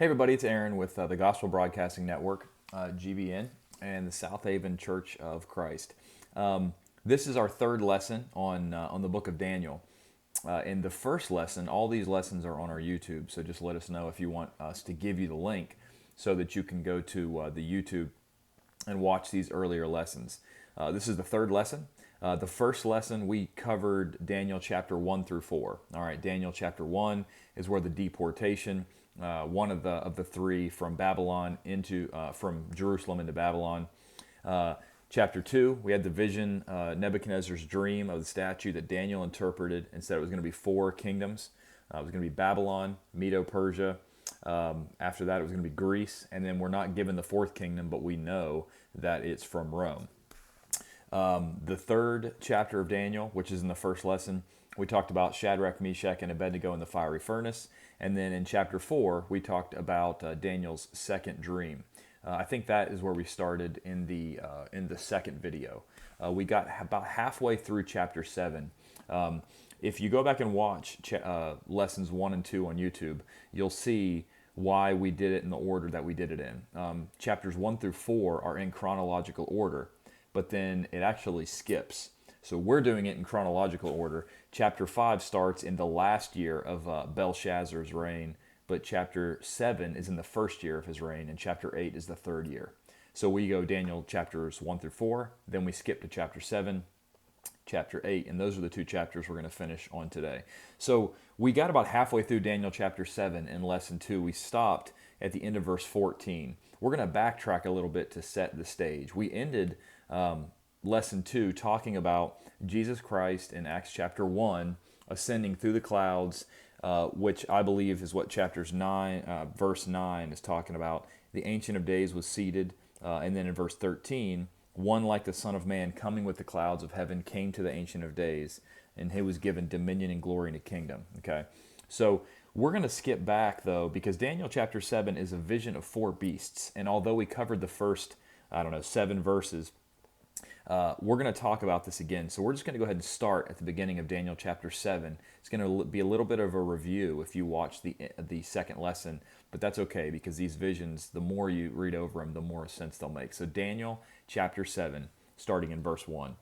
Hey everybody, it's Aaron with the Gospel Broadcasting Network, GBN, and the South Haven Church of Christ. This is our third lesson on the book of Daniel. In the first lesson, all these lessons are on our YouTube, so just let us know if you want us to give you the link so that you can go to the YouTube and watch these earlier lessons. This is the third lesson. The first lesson we covered Daniel chapter 1 through 4. All right, Daniel chapter 1 is where the deportation, one of the three from Babylon from Jerusalem into Babylon. Chapter 2, we had the vision, Nebuchadnezzar's dream of the statue that Daniel interpreted and said it was going to be four kingdoms. It was going to be Babylon, Medo-Persia. After that, it was going to be Greece. And then we're not given the fourth kingdom, but we know that it's from Rome. The third chapter of Daniel, which is in the first lesson, we talked about Shadrach, Meshach, and Abednego in the fiery furnace. And then in chapter 4, we talked about Daniel's second dream. I think that is where we started in the second video. We got about halfway through chapter 7. If you go back and watch lessons 1 and 2 on YouTube, you'll see why we did it in the order that we did it in. Chapters 1 through 4 are in chronological order, but then it actually skips. So we're doing it in chronological order. Chapter 5 starts in the last year of Belshazzar's reign, but chapter 7 is in the first year of his reign, and chapter 8 is the third year. So we go Daniel chapters 1 through 4, then we skip to chapter 7, chapter 8, and those are the two chapters we're going to finish on today. So we got about halfway through Daniel chapter 7 in lesson 2. We stopped at the end of verse 14. We're going to backtrack a little bit to set the stage. We ended lesson 2 talking about Jesus Christ in Acts chapter 1 ascending through the clouds, which I believe is what chapters 9, verse 9 is talking about. The Ancient of Days was seated, and then in verse 13, one like the Son of Man coming with the clouds of heaven came to the Ancient of Days, and he was given dominion and glory and a kingdom. Okay, so we're going to skip back though, because Daniel chapter 7 is a vision of four beasts, and although we covered the first, 7 verses, we're going to talk about this again. So we're just going to go ahead and start at the beginning of Daniel chapter 7. It's going to be a little bit of a review if you watch the second lesson, but that's okay because these visions, the more you read over them, the more sense they'll make. So Daniel chapter 7, starting in verse 1.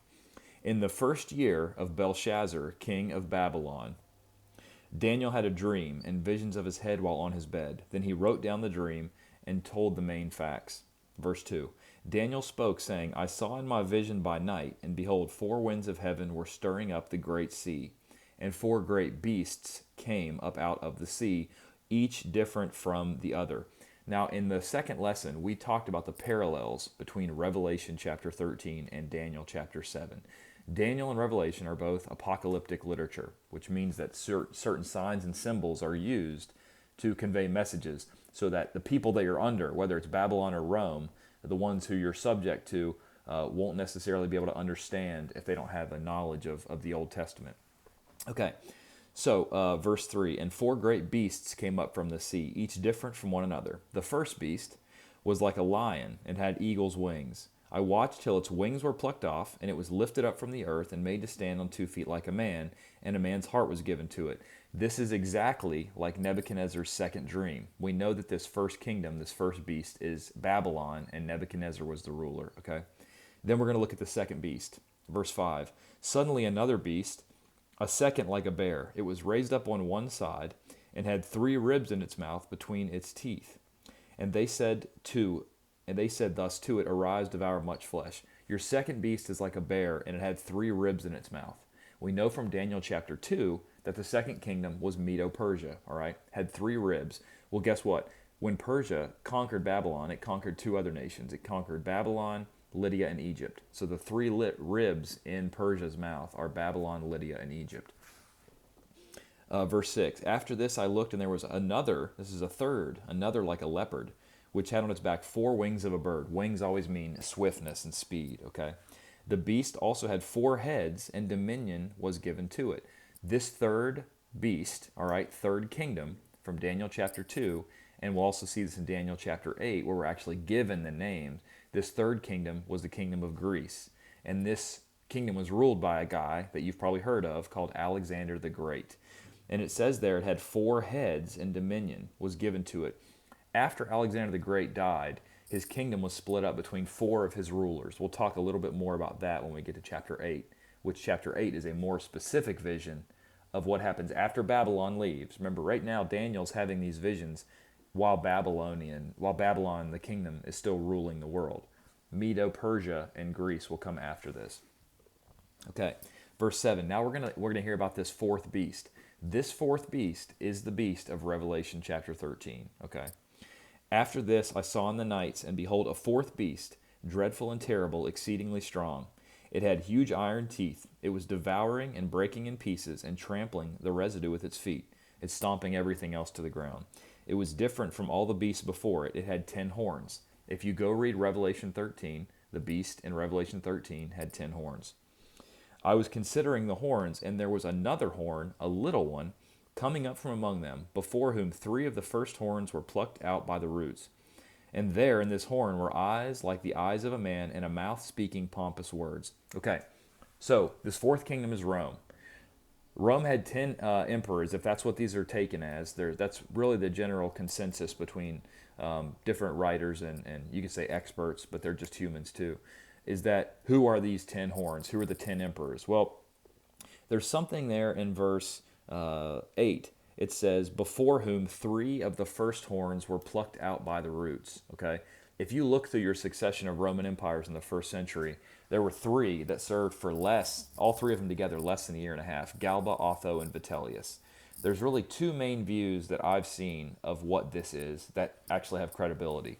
In the first year of Belshazzar, king of Babylon, Daniel had a dream and visions of his head while on his bed. Then he wrote down the dream and told the main facts. Verse 2. Daniel spoke, saying, I saw in my vision by night, and behold, 4 winds of heaven were stirring up the great sea, and 4 great beasts came up out of the sea, each different from the other. Now, in the second lesson, we talked about the parallels between Revelation chapter 13 and Daniel chapter 7. Daniel and Revelation are both apocalyptic literature, which means that certain signs and symbols are used to convey messages so that the people that you're under, whether it's Babylon or Rome, the ones who you're subject to, won't necessarily be able to understand if they don't have a knowledge of the Old Testament. Okay, so verse 3, and 4 great beasts came up from the sea, each different from one another. The first beast was like a lion and had eagle's wings. I watched till its wings were plucked off, and it was lifted up from the earth and made to stand on 2 feet like a man, and a man's heart was given to it. This is exactly like Nebuchadnezzar's second dream. We know that this first kingdom, this first beast, is Babylon, and Nebuchadnezzar was the ruler, okay? Then we're going to look at the second beast. Verse 5, suddenly another beast, a second like a bear. It was raised up on one side and had 3 ribs in its mouth between its teeth. And they said thus to it, arise, devour much flesh. Your second beast is like a bear, and it had 3 ribs in its mouth. We know from Daniel chapter 2 that the second kingdom was Medo-Persia, all right? Had 3 ribs. Well, guess what? When Persia conquered Babylon, it conquered 2 other nations. It conquered Babylon, Lydia, and Egypt. So the 3 ribs in Persia's mouth are Babylon, Lydia, and Egypt. Verse 6, after this I looked, and there was another, this is a third, another like a leopard, which had on its back 4 wings of a bird. Wings always mean swiftness and speed, okay? The beast also had 4 heads, and dominion was given to it. This third beast, all right, third kingdom from Daniel chapter 2, and we'll also see this in Daniel chapter 8, where we're actually given the names. This third kingdom was the kingdom of Greece, and this kingdom was ruled by a guy that you've probably heard of called Alexander the Great. And it says there it had 4 heads, and dominion was given to it. After Alexander the Great died, his kingdom was split up between four of his rulers. We'll talk a little bit more about that when we get to chapter 8, which chapter 8 is a more specific vision of what happens after Babylon leaves. Remember, right now Daniel's having these visions while Babylon, the kingdom, is still ruling the world. Medo-Persia and Greece will come after this. Okay, verse 7. Now we're gonna hear about this fourth beast. This fourth beast is the beast of Revelation chapter 13. Okay. After this I saw in the nights, and behold, a fourth beast, dreadful and terrible, exceedingly strong. It had huge iron teeth. It was devouring and breaking in pieces and trampling the residue with its feet. It's stomping everything else to the ground. It was different from all the beasts before it. It had 10 horns. If you go read Revelation 13, the beast in Revelation 13 had 10 horns. I was considering the horns, and there was another horn, a little one, coming up from among them, before whom 3 of the first horns were plucked out by the roots. And there in this horn were eyes like the eyes of a man, and a mouth speaking pompous words. Okay, so this fourth kingdom is Rome. Rome had 10 emperors, if that's what these are taken as. That's really the general consensus between different writers and you can say experts, but they're just humans too, is that who are these 10 horns? Who are the 10 emperors? Well, there's something there in verse 8. It says, before whom 3 of the first horns were plucked out by the roots. Okay, if you look through your succession of Roman empires in the first century, there were 3 that served for less, all 3 of them together, less than a year and a half: Galba, Otho, and Vitellius. There's really 2 main views that I've seen of what this is that actually have credibility.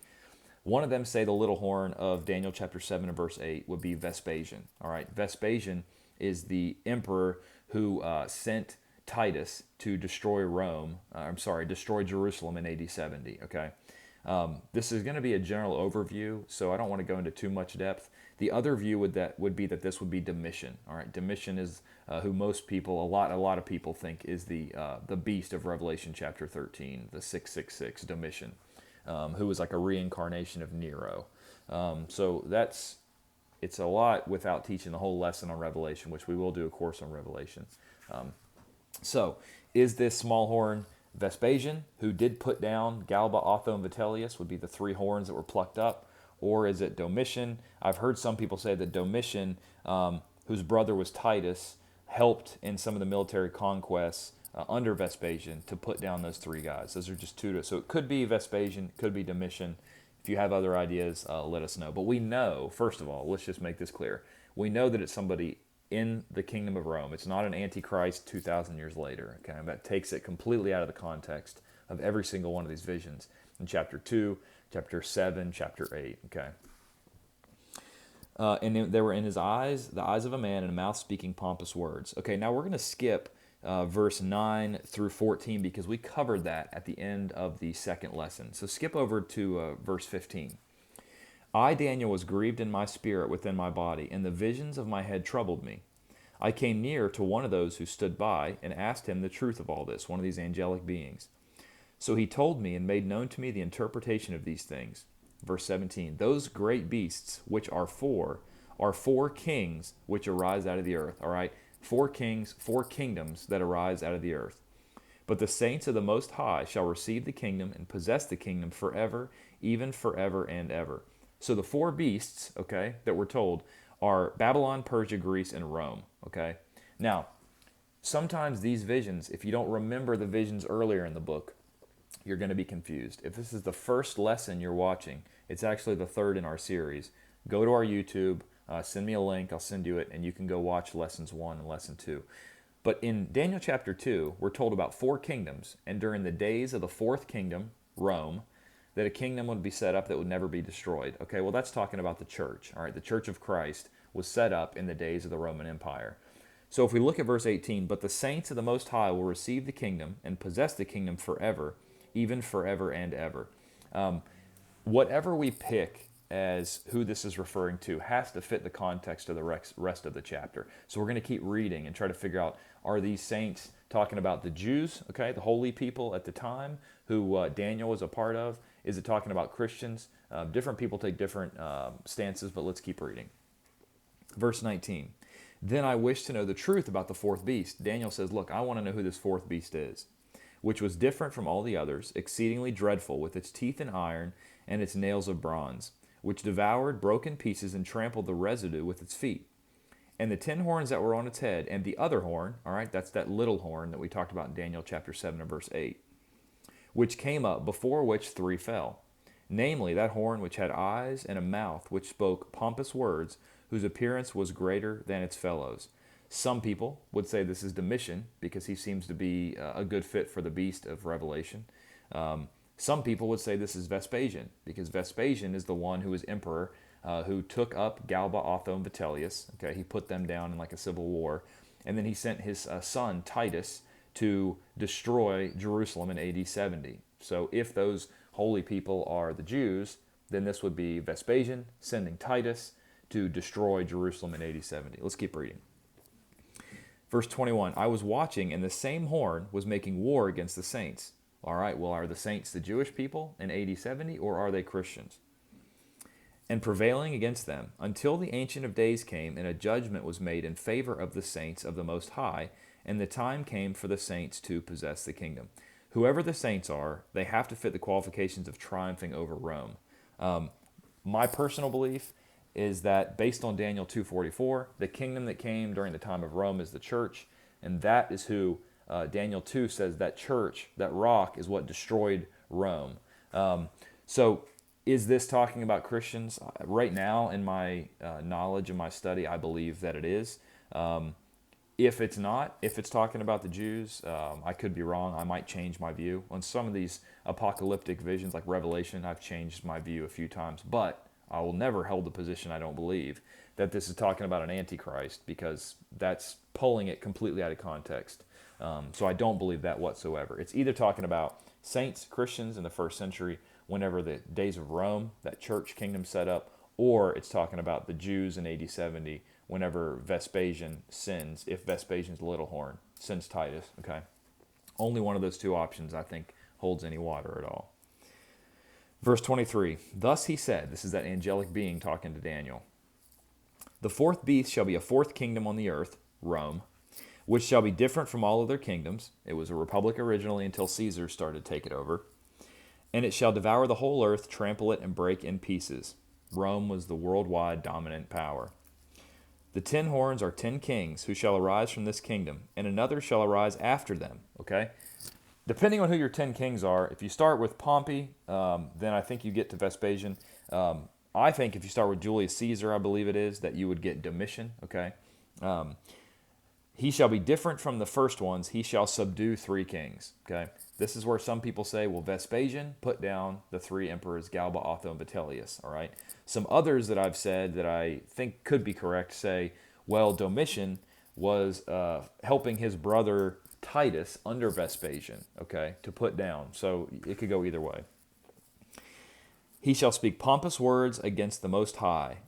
One of them say the little horn of Daniel chapter 7 and verse 8 would be Vespasian. All right, Vespasian is the emperor who sent Titus to destroy destroy Jerusalem in AD 70. Okay, this is going to be a general overview, so I don't want to go into too much depth. The other view would be that this would be Domitian. All right, Domitian is who most people, a lot of people think is the beast of Revelation chapter 13, the 666 Domitian, who was like a reincarnation of Nero. So it's a lot without teaching the whole lesson on Revelation, which we will do a course on Revelation. So, is this small horn Vespasian, who did put down Galba, Otho, and Vitellius, would be the 3 horns that were plucked up? Or is it Domitian? I've heard some people say that Domitian, whose brother was Titus, helped in some of the military conquests under Vespasian to put down those 3 guys. Those are just 2. So it could be Vespasian, it could be Domitian. If you have other ideas, let us know. But we know, first of all, let's just make this clear. We know that it's somebody in the kingdom of Rome. It's not an antichrist 2,000 years later. Okay, that takes it completely out of the context of every single one of these visions in chapter 2, chapter 7, chapter 8. Okay, and there were in his eyes the eyes of a man, and a mouth speaking pompous words. Okay, now we're going to skip verse 9 through 14 because we covered that at the end of the second lesson. So skip over to verse 15. I, Daniel, was grieved in my spirit within my body, and the visions of my head troubled me. I came near to one of those who stood by and asked him the truth of all this, one of these angelic beings. So he told me and made known to me the interpretation of these things. Verse 17, those great beasts which are 4 kings which arise out of the earth. All right, 4 kings, 4 kingdoms that arise out of the earth. But the saints of the Most High shall receive the kingdom and possess the kingdom forever, even forever and ever. So the 4 beasts, okay, that we're told are Babylon, Persia, Greece, and Rome, okay? Now, sometimes these visions, if you don't remember the visions earlier in the book, you're going to be confused. If this is the first lesson you're watching, it's actually the 3rd in our series. Go to our YouTube, send me a link, I'll send you it, and you can go watch lessons 1 and lesson 2. But in Daniel chapter 2, we're told about 4 kingdoms, and during the days of the 4th kingdom, Rome, that a kingdom would be set up that would never be destroyed. Okay, well, that's talking about the church. All right, the church of Christ was set up in the days of the Roman Empire. So if we look at verse 18, but the saints of the Most High will receive the kingdom and possess the kingdom forever, even forever and ever. Whatever we pick as who this is referring to has to fit the context of the rest of the chapter. So we're going to keep reading and try to figure out, are these saints talking about the Jews, okay, the holy people at the time who Daniel was a part of? Is it talking about Christians? Different people take different stances, but let's keep reading. Verse 19, then I wish to know the truth about the 4th beast. Daniel says, look, I want to know who this 4th beast is. which was different from all the others, exceedingly dreadful, with its teeth in iron and its nails of bronze, which devoured, broke in pieces, and trampled the residue with its feet. And the 10 horns that were on its head, and the other horn, all right, that's that little horn that we talked about in Daniel chapter 7 and verse 8, which came up, before which 3 fell. Namely, that horn which had eyes and a mouth, which spoke pompous words, whose appearance was greater than its fellows. Some people would say this is Domitian, because he seems to be a good fit for the beast of Revelation. Some people would say this is Vespasian, because Vespasian is the one who was emperor, who took up Galba, Otho, and Vitellius. Okay, he put them down in like a civil war. And then he sent his son, Titus, to destroy Jerusalem in AD 70. So if those holy people are the Jews, then this would be Vespasian sending Titus to destroy Jerusalem in AD 70. Let's keep reading. Verse 21, I was watching, and the same horn was making war against the saints. All right, well, are the saints the Jewish people in AD 70, or are they Christians? And prevailing against them, until the Ancient of Days came, and a judgment was made in favor of the saints of the Most High, and the time came for the saints to possess the kingdom. Whoever the saints are, they have to fit the qualifications of triumphing over Rome. My personal belief is that based on Daniel 2:44, the kingdom that came during the time of Rome is the church, and that is who Daniel 2 says that church, that rock, is what destroyed Rome. So is this talking about Christians? Right now, in my knowledge and my study, I believe that it is. If it's not, if it's talking about the Jews, I could be wrong. I might change my view. On some of these apocalyptic visions like Revelation, I've changed my view a few times, but I will never hold the position I don't believe that this is talking about an antichrist, because that's pulling it completely out of context. So I don't believe that whatsoever. It's either talking about saints, Christians in the first century, whenever the days of Rome, that church kingdom set up, or it's talking about the Jews in AD 70, whenever Vespasian sends, if Vespasian's little horn sends Titus, okay? Only one of those two options, I think, holds any water at all. Verse 23, thus he said, this is that angelic being talking to Daniel, the fourth beast shall be a fourth kingdom on the earth, Rome, which shall be different from all other kingdoms. It was a republic originally until Caesar started to take it over. And it shall devour the whole earth, trample it, and break in pieces. Rome was the worldwide dominant power. The 10 horns are 10 kings who shall arise from this kingdom, and another shall arise after them. Okay? Depending on who your 10 kings are, if you start with Pompey, then I think you get to Vespasian. I think if you start with Julius Caesar, I believe it is, that you would get Domitian. Okay? He shall be different from the first ones. He shall subdue 3 kings. Okay? This is where some people say, well, Vespasian put down the 3 emperors, Galba, Otho, and Vitellius. All right? Some others that I've said that I think could be correct say, well, Domitian was helping his brother Titus under Vespasian, okay, to put down. So it could go either way. He shall speak pompous words against the Most High.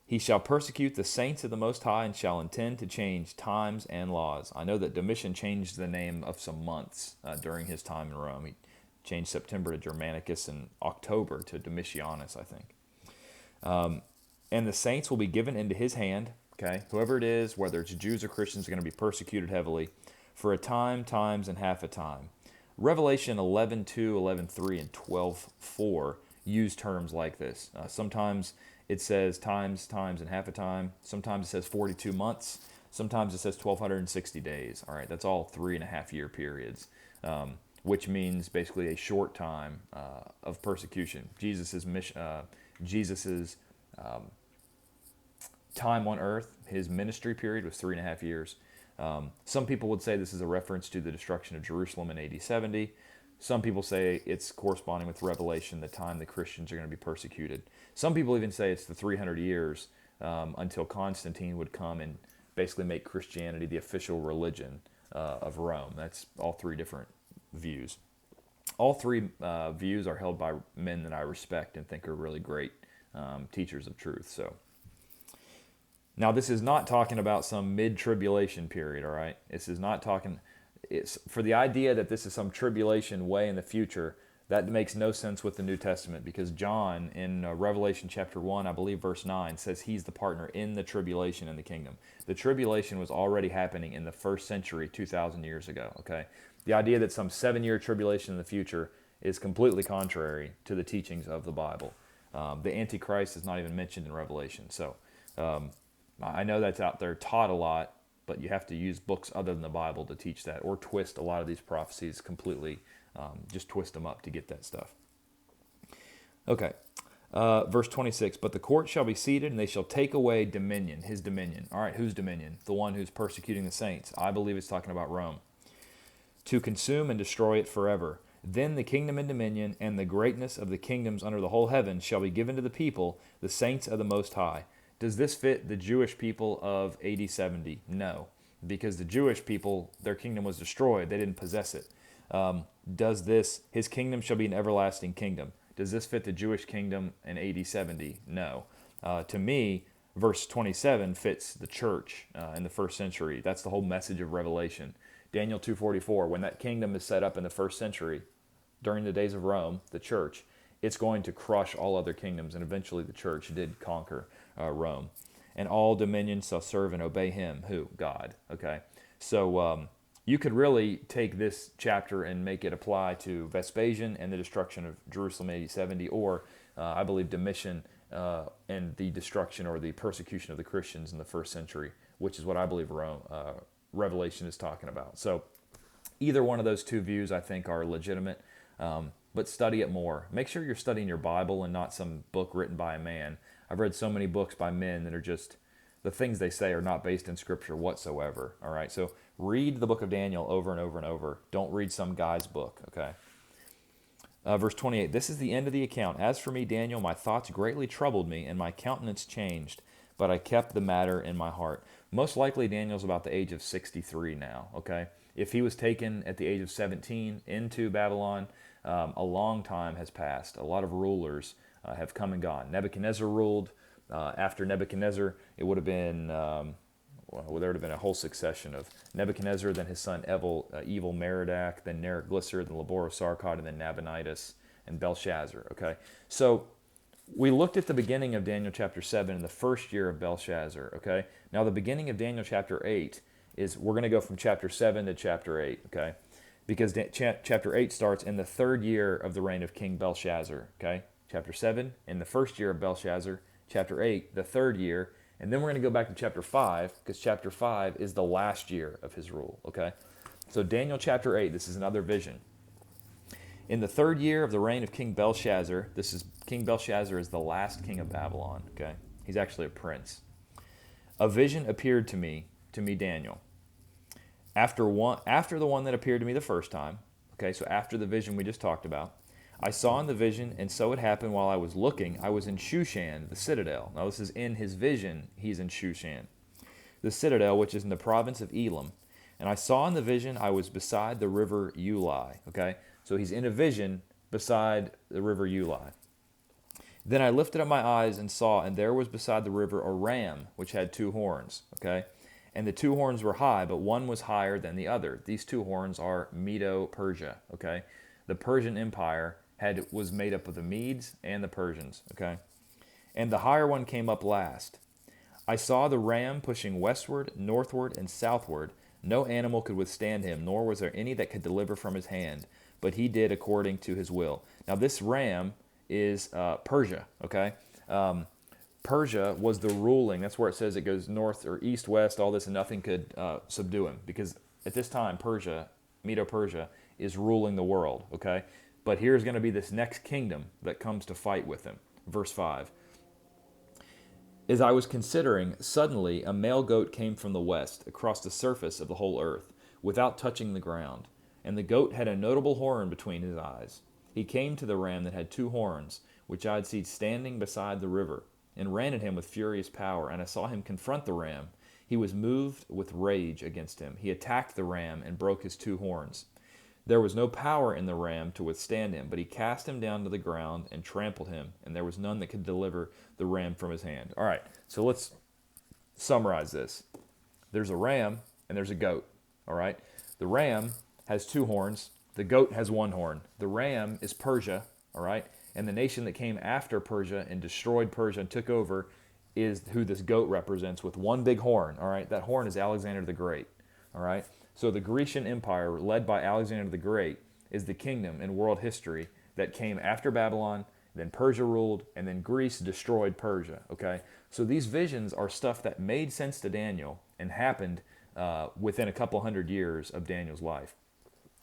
He shall persecute the saints of the Most High, and shall intend to change times and laws. I know that Domitian changed the name of some months during his time in Rome. He changed September to Germanicus and October to Domitianus, I think. And the saints will be given into his hand, okay? Whoever it is, whether it's Jews or Christians, are going to be persecuted heavily for a time, times, and half a time. Revelation 11:2, 11:3, and 12:4 use terms like this. Sometimes it says times, and half a time. Sometimes it says 42 months. Sometimes it says 1,260 days. All right, that's all 3.5-year periods, which means basically a short time of persecution. Jesus's mission, Jesus's time on earth, his ministry period was 3.5 years. Some people would say this is a reference to the destruction of Jerusalem in AD 70. Some people say it's corresponding with Revelation, the time the Christians are going to be persecuted. Some people even say it's the 300 years until Constantine would come and basically make Christianity the official religion of Rome. That's all 3 different views. All 3 views are held by men that I respect and think are really great teachers of truth. So, now this is not talking about some mid-tribulation period, all right? This is not talking... It's for the idea that this is some tribulation way in the future. That makes no sense with the New Testament, because John in Revelation chapter 1, I believe verse 9, says he's the partner in the tribulation in the kingdom. The tribulation was already happening in the first century 2,000 years ago, okay? The idea that some 7-year tribulation in the future is completely contrary to the teachings of the Bible. The Antichrist is not even mentioned in Revelation. So I know that's out there taught a lot, but you have to use books other than the Bible to teach that, or twist a lot of these prophecies completely, just twist them up to get that stuff. Okay, verse 26, but the court shall be seated, and they shall take away dominion, his dominion. All right, whose dominion? The one who's persecuting the saints. I believe it's talking about Rome. To consume and destroy it forever. Then the kingdom and dominion and the greatness of the kingdoms under the whole heaven shall be given to the people, the saints of the Most High. Does this fit the Jewish people of AD 70? No, because the Jewish people, their kingdom was destroyed. They didn't possess it. His kingdom shall be an everlasting kingdom. Does this fit the Jewish kingdom in AD 70? No. To me, verse 27 fits the church in the first century. That's the whole message of Revelation. Daniel 2:44, when that kingdom is set up in the first century, during the days of Rome, the church, it's going to crush all other kingdoms, and eventually the church did conquer Rome. And all dominions shall serve and obey him. Who? God. Okay? So you could really take this chapter and make it apply to Vespasian and the destruction of Jerusalem in AD 70, or I believe Domitian and the destruction or the persecution of the Christians in the first century, which is what I believe Revelation is talking about. So either one of those two views I think are legitimate, but study it more. Make sure you're studying your Bible and not some book written by a man. I've read so many books by men that are just, the things they say are not based in Scripture whatsoever. All right, so read the book of Daniel over and over and over. Don't read some guy's book, okay? Verse 28, this is the end of the account. As for me, Daniel, my thoughts greatly troubled me, and my countenance changed, but I kept the matter in my heart. Most likely Daniel's about the age of 63 now, okay? If he was taken at the age of 17 into Babylon, a long time has passed. A lot of rulers have come and gone. Nebuchadnezzar ruled. After Nebuchadnezzar, it would have been, there would have been a whole succession of Nebuchadnezzar, then his son evil Merodach, then Neriglissar, then Laborosarkod, and then Nabonidus and Belshazzar, okay? So we looked at the beginning of Daniel chapter 7 in the first year of Belshazzar, okay? Now the beginning of Daniel chapter 8 is, we're going to go from chapter 7 to chapter 8, okay? Because chapter 8 starts in the third year of the reign of King Belshazzar, okay? Chapter 7, in the first year of Belshazzar. Chapter 8, the third year. And then we're going to go back to chapter 5, because chapter 5 is the last year of his rule, okay? So Daniel chapter 8, this is another vision. In the third year of the reign of King Belshazzar, King Belshazzar is the last king of Babylon, okay? He's actually a prince. A vision appeared to me Daniel. After the one that appeared to me the first time, okay, so after the vision we just talked about, I saw in the vision, and so it happened while I was looking, I was in Shushan, the citadel. Now this is in his vision, he's in Shushan, the citadel, which is in the province of Elam. And I saw in the vision, I was beside the river Ulai, okay? So he's in a vision beside the river Ulai. Then I lifted up my eyes and saw, and there was beside the river a ram, which had 2 horns, okay? And the 2 horns were high, but one was higher than the other. These 2 horns are Medo-Persia, okay? The Persian Empire was made up of the Medes and the Persians, okay? And the higher one came up last. I saw the ram pushing westward, northward, and southward. No animal could withstand him, nor was there any that could deliver from his hand, but he did according to his will. Now this ram is Persia, okay? Persia was the ruling, that's where it says it goes north or east, west, all this, and nothing could subdue him, because at this time Persia, Medo-Persia, is ruling the world, okay? But here's going to be this next kingdom that comes to fight with him. Verse 5. As I was considering, suddenly a male goat came from the west, across the surface of the whole earth, without touching the ground. And the goat had a notable horn between his eyes. He came to the ram that had 2 horns, which I had seen standing beside the river, and ran at him with furious power. And I saw him confront the ram. He was moved with rage against him. He attacked the ram and broke his 2 horns. There was no power in the ram to withstand him, but he cast him down to the ground and trampled him, and there was none that could deliver the ram from his hand. All right, so let's summarize this. There's a ram and there's a goat, all right? The ram has 2 horns. The goat has 1 horn. The ram is Persia, all right? And the nation that came after Persia and destroyed Persia and took over is who this goat represents with 1 big horn, all right? That horn is Alexander the Great, all right? So the Grecian Empire, led by Alexander the Great, is the kingdom in world history that came after Babylon, then Persia ruled, and then Greece destroyed Persia. Okay, so these visions are stuff that made sense to Daniel and happened within a couple hundred years of Daniel's life.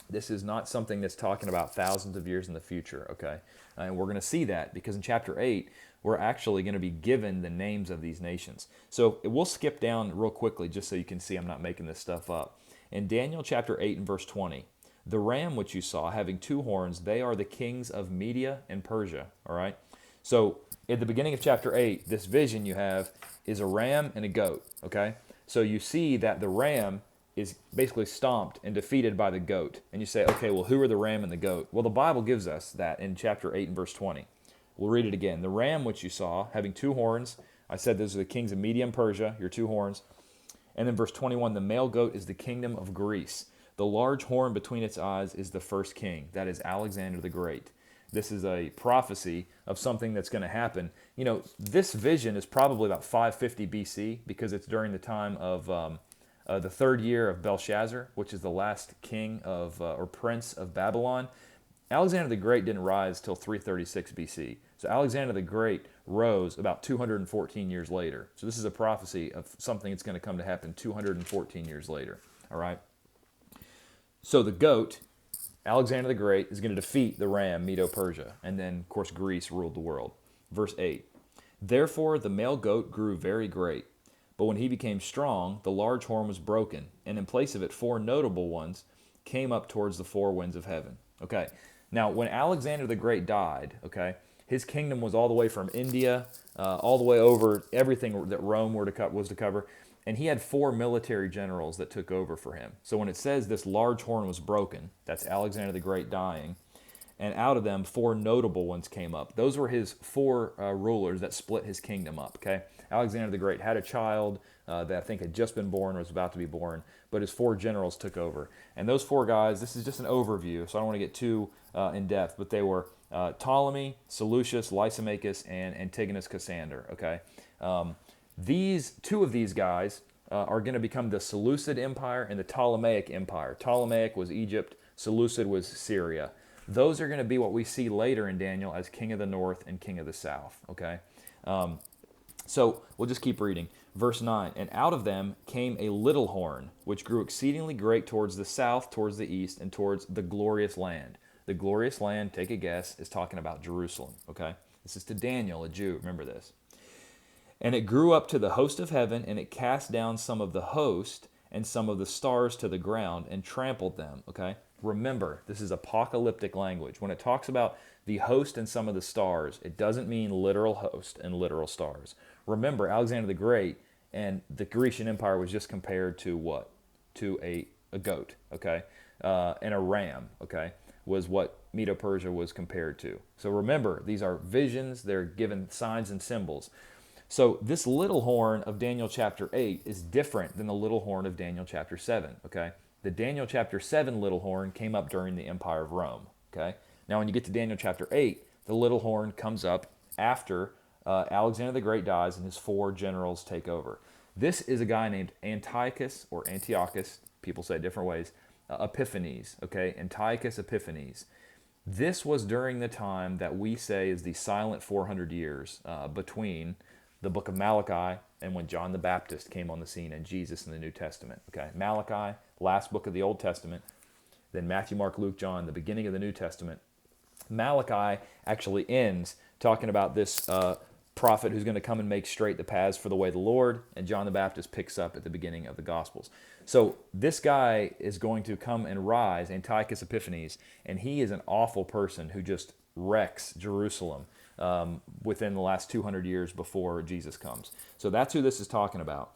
This is not something that's talking about thousands of years in the future, okay? And we're going to see that because in chapter 8, we're actually going to be given the names of these nations. So we'll skip down real quickly just so you can see I'm not making this stuff up. In Daniel chapter 8 and verse 20, the ram which you saw having two horns, they are the kings of Media and Persia, all right? So at the beginning of chapter 8, this vision you have is a ram and a goat, okay? So you see that the ram is basically stomped and defeated by the goat. And you say, okay, well, who are the ram and the goat? Well, the Bible gives us that in chapter 8 and verse 20. We'll read it again. The ram which you saw, having two horns, I said those are the kings of Media and Persia, your two horns. And then verse 21, the male goat is the kingdom of Greece. The large horn between its eyes is the first king. That is Alexander the Great. This is a prophecy of something that's going to happen. You know, this vision is probably about 550 BC because it's during the time of the third year of Belshazzar, which is the last king of or prince of Babylon. Alexander the Great didn't rise till 336 BC. So Alexander the Great rose about 214 years later. So this is a prophecy of something that's going to come to happen 214 years later. All right. So the goat, Alexander the Great, is going to defeat the ram, Medo-Persia. And then, of course, Greece ruled the world. Verse 8. Therefore the male goat grew very great. But when he became strong, the large horn was broken, and in place of it, four notable ones came up towards the four winds of heaven. Okay, now when Alexander the Great died, okay, his kingdom was all the way from India, all the way over everything that Rome was to cover, and he had four military generals that took over for him. So when it says this large horn was broken, that's Alexander the Great dying, and out of them, four notable ones came up. Those were his four rulers that split his kingdom up, okay? Alexander the Great had a child that I think had just been born or was about to be born, but his four generals took over. And those four guys, this is just an overview, so I don't want to get too in depth, but they were Ptolemy, Seleucus, Lysimachus, and Antigonus Cassander, okay? Two of these guys are going to become the Seleucid Empire and the Ptolemaic Empire. Ptolemaic was Egypt, Seleucid was Syria. Those are going to be what we see later in Daniel as king of the north and king of the south, okay? So we'll just keep reading. Verse 9, and out of them came a little horn, which grew exceedingly great towards the south, towards the east, and towards the glorious land. The glorious land, take a guess, is talking about Jerusalem, okay? This is to Daniel, a Jew, remember this. And it grew up to the host of heaven, and it cast down some of the host and some of the stars to the ground and trampled them, okay? Remember, this is apocalyptic language. When it talks about the host and some of the stars, it doesn't mean literal host and literal stars. Remember, Alexander the Great and the Grecian Empire was just compared to what? To a goat, okay? And a ram, okay? Was what Medo-Persia was compared to. So remember, these are visions. They're given signs and symbols. So this little horn of Daniel chapter 8 is different than the little horn of Daniel chapter 7, okay? The Daniel chapter 7 little horn came up during the Empire of Rome, okay? Now when you get to Daniel chapter 8, the little horn comes up after Alexander the Great dies and his four generals take over. This is a guy named Antiochus, or Antiochus, people say it different ways, Epiphanes, okay? Antiochus Epiphanes. This was during the time that we say is the silent 400 years between the book of Malachi and when John the Baptist came on the scene and Jesus in the New Testament, okay? Malachi, last book of the Old Testament, then Matthew, Mark, Luke, John, the beginning of the New Testament. Malachi actually ends talking about this prophet who's going to come and make straight the paths for the way of the Lord, and John the Baptist picks up at the beginning of the Gospels. So this guy is going to come and rise, Antiochus Epiphanes, and he is an awful person who just wrecks Jerusalem within the last 200 years before Jesus comes. So that's who this is talking about.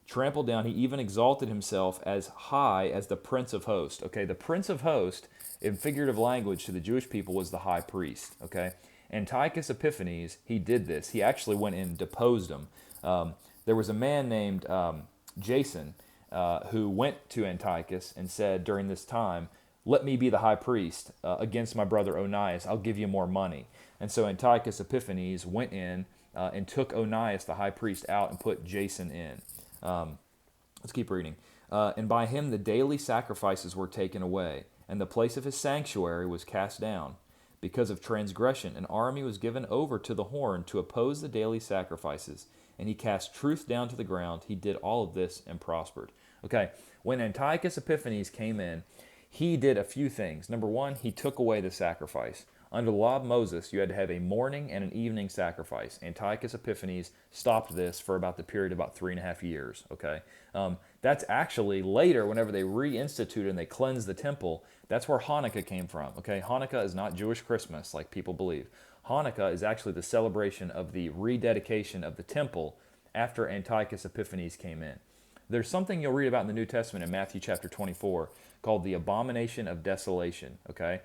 Trampled down, he even exalted himself as high as the Prince of Hosts. Okay, the Prince of Hosts, in figurative language to the Jewish people, was the high priest. Okay, Antiochus Epiphanes, he did this. He actually went and deposed him. There was a man named Jason who went to Antiochus and said during this time, let me be the high priest against my brother Onias. I'll give you more money. And so Antiochus Epiphanes went in and took Onias, the high priest, out and put Jason in. Let's keep reading. And by him the daily sacrifices were taken away, and the place of his sanctuary was cast down. Because of transgression, an army was given over to the horn to oppose the daily sacrifices, and he cast truth down to the ground. He did all of this and prospered. Okay, when Antiochus Epiphanes came in, he did a few things. Number one, he took away the sacrifice. Under the law of Moses, you had to have a morning and an evening sacrifice. Antiochus Epiphanes stopped this for about the period of about 3.5 years. Okay, that's actually later, whenever they reinstituted and they cleansed the temple, that's where Hanukkah came from. Okay, Hanukkah is not Jewish Christmas like people believe. Hanukkah is actually the celebration of the rededication of the temple after Antiochus Epiphanes came in. There's something you'll read about in the New Testament in Matthew chapter 24 called the abomination of desolation. Okay,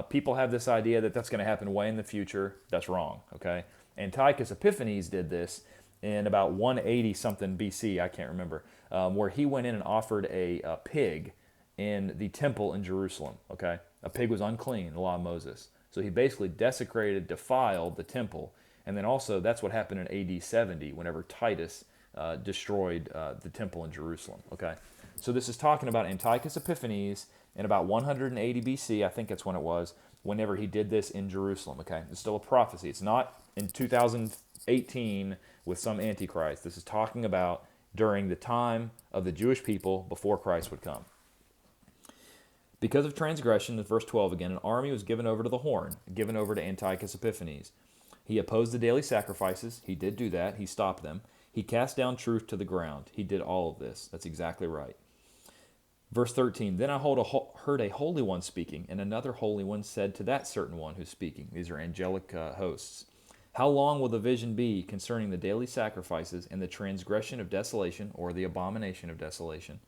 people have this idea that that's going to happen way in the future. That's wrong. Okay, Antiochus Epiphanes did this in about 180 something BC. I can't remember, where he went in and offered a pig in the temple in Jerusalem. Okay, a pig was unclean in the law of Moses, so he basically desecrated, defiled the temple, and then also that's what happened in AD 70 whenever Titus destroyed the temple in Jerusalem. Okay, so this is talking about Antiochus Epiphanes in about 180 BC. I think that's when it was. Whenever he did this in Jerusalem. Okay, it's still a prophecy. It's not in 2018 with some antichrist. This is talking about during the time of the Jewish people before Christ would come. Because of transgression, in verse 12 again, an army was given over to the horn, given over to Antiochus Epiphanes. He opposed the daily sacrifices. He did do that. He stopped them. He cast down truth to the ground. He did all of this. That's exactly right. Verse 13, then I heard a holy one speaking, and another holy one said to that certain one who's speaking. These are angelic hosts. How long will the vision be concerning the daily sacrifices and the transgression of desolation, or the abomination of desolation,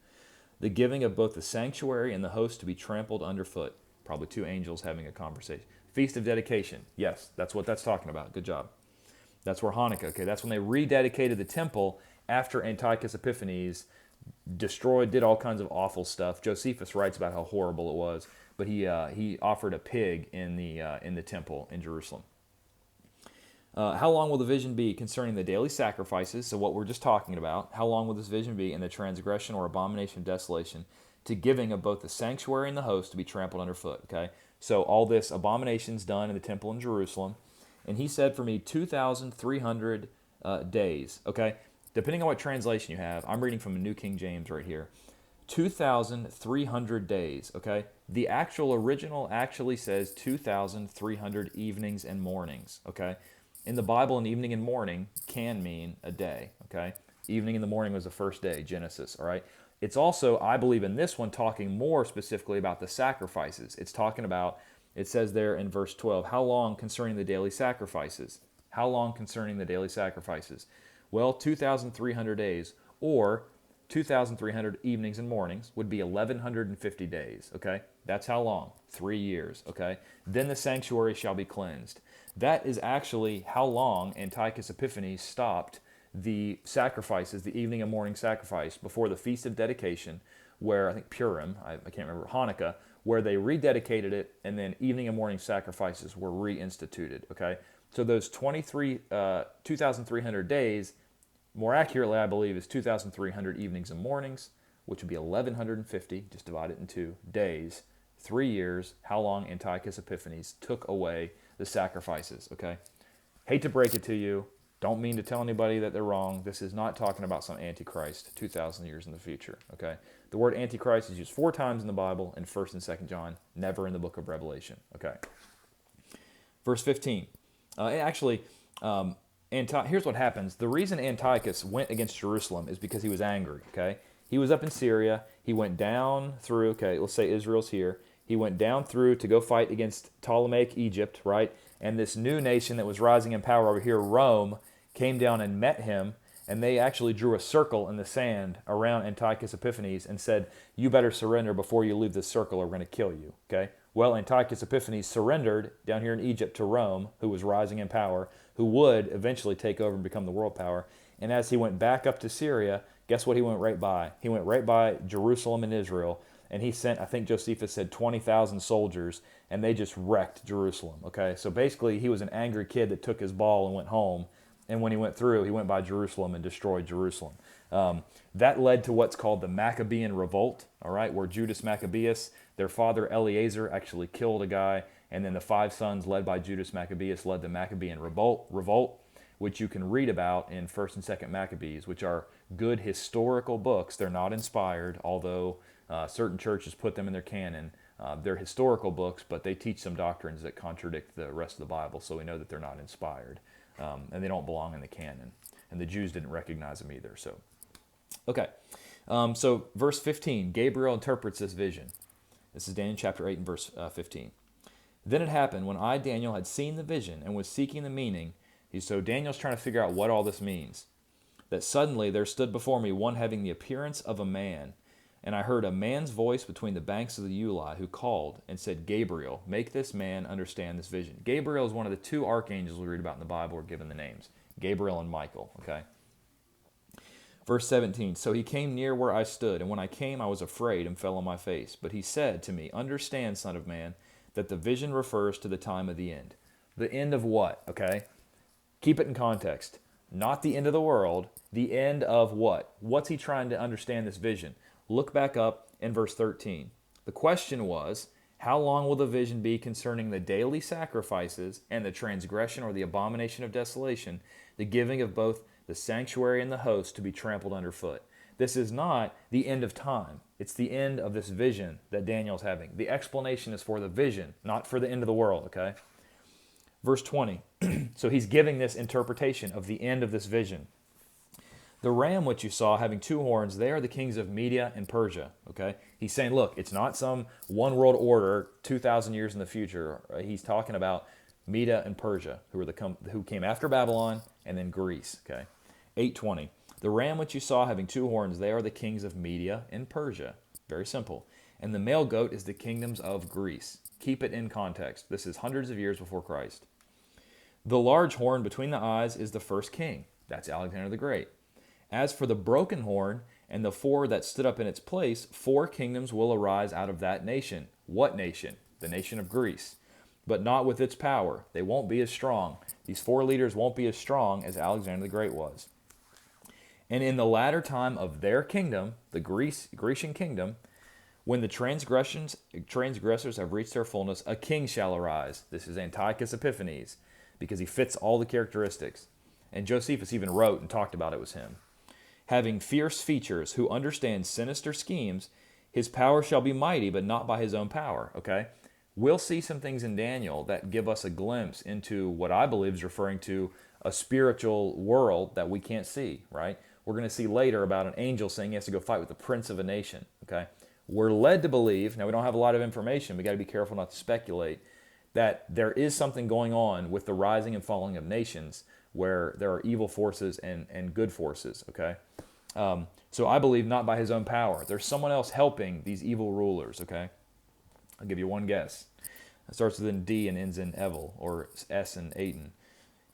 the giving of both the sanctuary and the host to be trampled underfoot? Probably two angels having a conversation. Feast of dedication. Yes, that's what that's talking about. Good job. That's where Hanukkah, okay, that's when they rededicated the temple after Antiochus Epiphanes destroyed, did all kinds of awful stuff. Josephus writes about how horrible it was, but he offered a pig in the temple in Jerusalem. How long will the vision be concerning the daily sacrifices? So what we're just talking about. How long will this vision be in the transgression or abomination of desolation, to giving of both the sanctuary and the host to be trampled underfoot? Okay, so all this abomination's done in the temple in Jerusalem, and he said for me 2,300 days. Okay. Depending on what translation you have, I'm reading from a New King James right here. 2,300 days, okay? The actual original actually says 2,300 evenings and mornings, okay? In the Bible, an evening and morning can mean a day, okay? Evening and the morning was the first day, Genesis, all right? It's also, I believe in this one, talking more specifically about the sacrifices. It's talking about, it says there in verse 12, how long concerning the daily sacrifices? How long concerning the daily sacrifices? Well, 2,300 days, or 2,300 evenings and mornings would be 1,150 days, okay? That's how long? 3 years, okay? Then the sanctuary shall be cleansed. That is actually how long Antiochus Epiphanes stopped the sacrifices, the evening and morning sacrifice, before the Feast of Dedication, where, I think Purim, I can't remember, Hanukkah, where they rededicated it, and then evening and morning sacrifices were reinstituted, okay? So those 2,300 days, more accurately, I believe, is 2,300 evenings and mornings, which would be 1,150, just divide it in 2 days, 3 years, how long Antiochus Epiphanes took away the sacrifices, okay? Hate to break it to you. Don't mean to tell anybody that they're wrong. This is not talking about some Antichrist 2,000 years in the future, okay? The word Antichrist is used 4 times in the Bible, in 1st and 2nd John, never in the book of Revelation, okay? Verse 15. Here's what happens. The reason Antiochus went against Jerusalem is because he was angry, okay? He was up in Syria. He went down through, okay, let's say Israel's here. He went down through to go fight against Ptolemaic Egypt, right? And this new nation that was rising in power over here, Rome, came down and met him, and they actually drew a circle in the sand around Antiochus Epiphanes and said, you better surrender before you leave this circle or we're going to kill you, okay? Well, Antiochus Epiphanes surrendered down here in Egypt to Rome, who was rising in power, who would eventually take over and become the world power. And as he went back up to Syria, guess what he went right by? He went right by Jerusalem and Israel, and he sent, I think Josephus said, 20,000 soldiers, and they just wrecked Jerusalem, okay? So basically, he was an angry kid that took his ball and went home, And when he went through, he went by Jerusalem and destroyed Jerusalem. That led to what's called the Maccabean Revolt, all right, where Judas Maccabeus, their father Eleazar, actually killed a guy, and then the 5 sons led by Judas Maccabeus led the Maccabean Revolt, which you can read about in 1st and 2nd Maccabees, which are good historical books. They're not inspired, although certain churches put them in their canon. They're historical books, but they teach some doctrines that contradict the rest of the Bible, so we know that they're not inspired, and they don't belong in the canon. And the Jews didn't recognize them either. So, okay. So verse 15, Gabriel interprets this vision. This is Daniel chapter 8 and verse 15. Then it happened, when I, Daniel, had seen the vision and was seeking the meaning, so Daniel's trying to figure out what all this means, that suddenly there stood before me one having the appearance of a man, and I heard a man's voice between the banks of the Uli, who called and said, Gabriel, make this man understand this vision. Gabriel is one of the 2 archangels we read about in the Bible are given the names, Gabriel and Michael, okay? Verse 17, so he came near where I stood, and when I came I was afraid and fell on my face. But he said to me, understand, son of man, that the vision refers to the time of the end. The end of what, okay? Keep it in context. Not the end of the world, the end of what? What's he trying to understand this vision? Look back up in verse 13. The question was, how long will the vision be concerning the daily sacrifices and the transgression or the abomination of desolation, the giving of both the sanctuary and the host to be trampled underfoot? This is not the end of time. It's the end of this vision that Daniel's having. The explanation is for the vision, not for the end of the world, okay? Verse 20. So he's giving this interpretation of the end of this vision. The ram which you saw having 2 horns, they are the kings of Media and Persia, okay? He's saying, look, it's not some one world order 2,000 years in the future. He's talking about Media and Persia, who came after Babylon, and then Greece, okay? 8:20. The ram which you saw having 2 horns, they are the kings of Media and Persia. Very simple. And the male goat is the kingdoms of Greece. Keep it in context. This is hundreds of years before Christ. The large horn between the eyes is the first king. That's Alexander the Great. As for the broken horn and the 4 that stood up in its place, 4 kingdoms will arise out of that nation. What nation? The nation of Greece. But not with its power. They won't be as strong. These 4 leaders won't be as strong as Alexander the Great was. And in the latter time of their kingdom, the Grecian kingdom, when the transgressors have reached their fullness, a king shall arise. This is Antiochus Epiphanes, because he fits all the characteristics. And Josephus even wrote and talked about it was him. Having fierce features, who understands sinister schemes, his power shall be mighty, but not by his own power. Okay? We'll see some things in Daniel that give us a glimpse into what I believe is referring to a spiritual world that we can't see, right? We're going to see later about an angel saying he has to go fight with the prince of a nation, okay? We're led to believe, now we don't have a lot of information, we got to be careful not to speculate, that there is something going on with the rising and falling of nations where there are evil forces and good forces, okay? So I believe not by his own power. There's someone else helping these evil rulers, okay? I'll give you one guess. It starts with an D and ends in Evil, or S and Aten.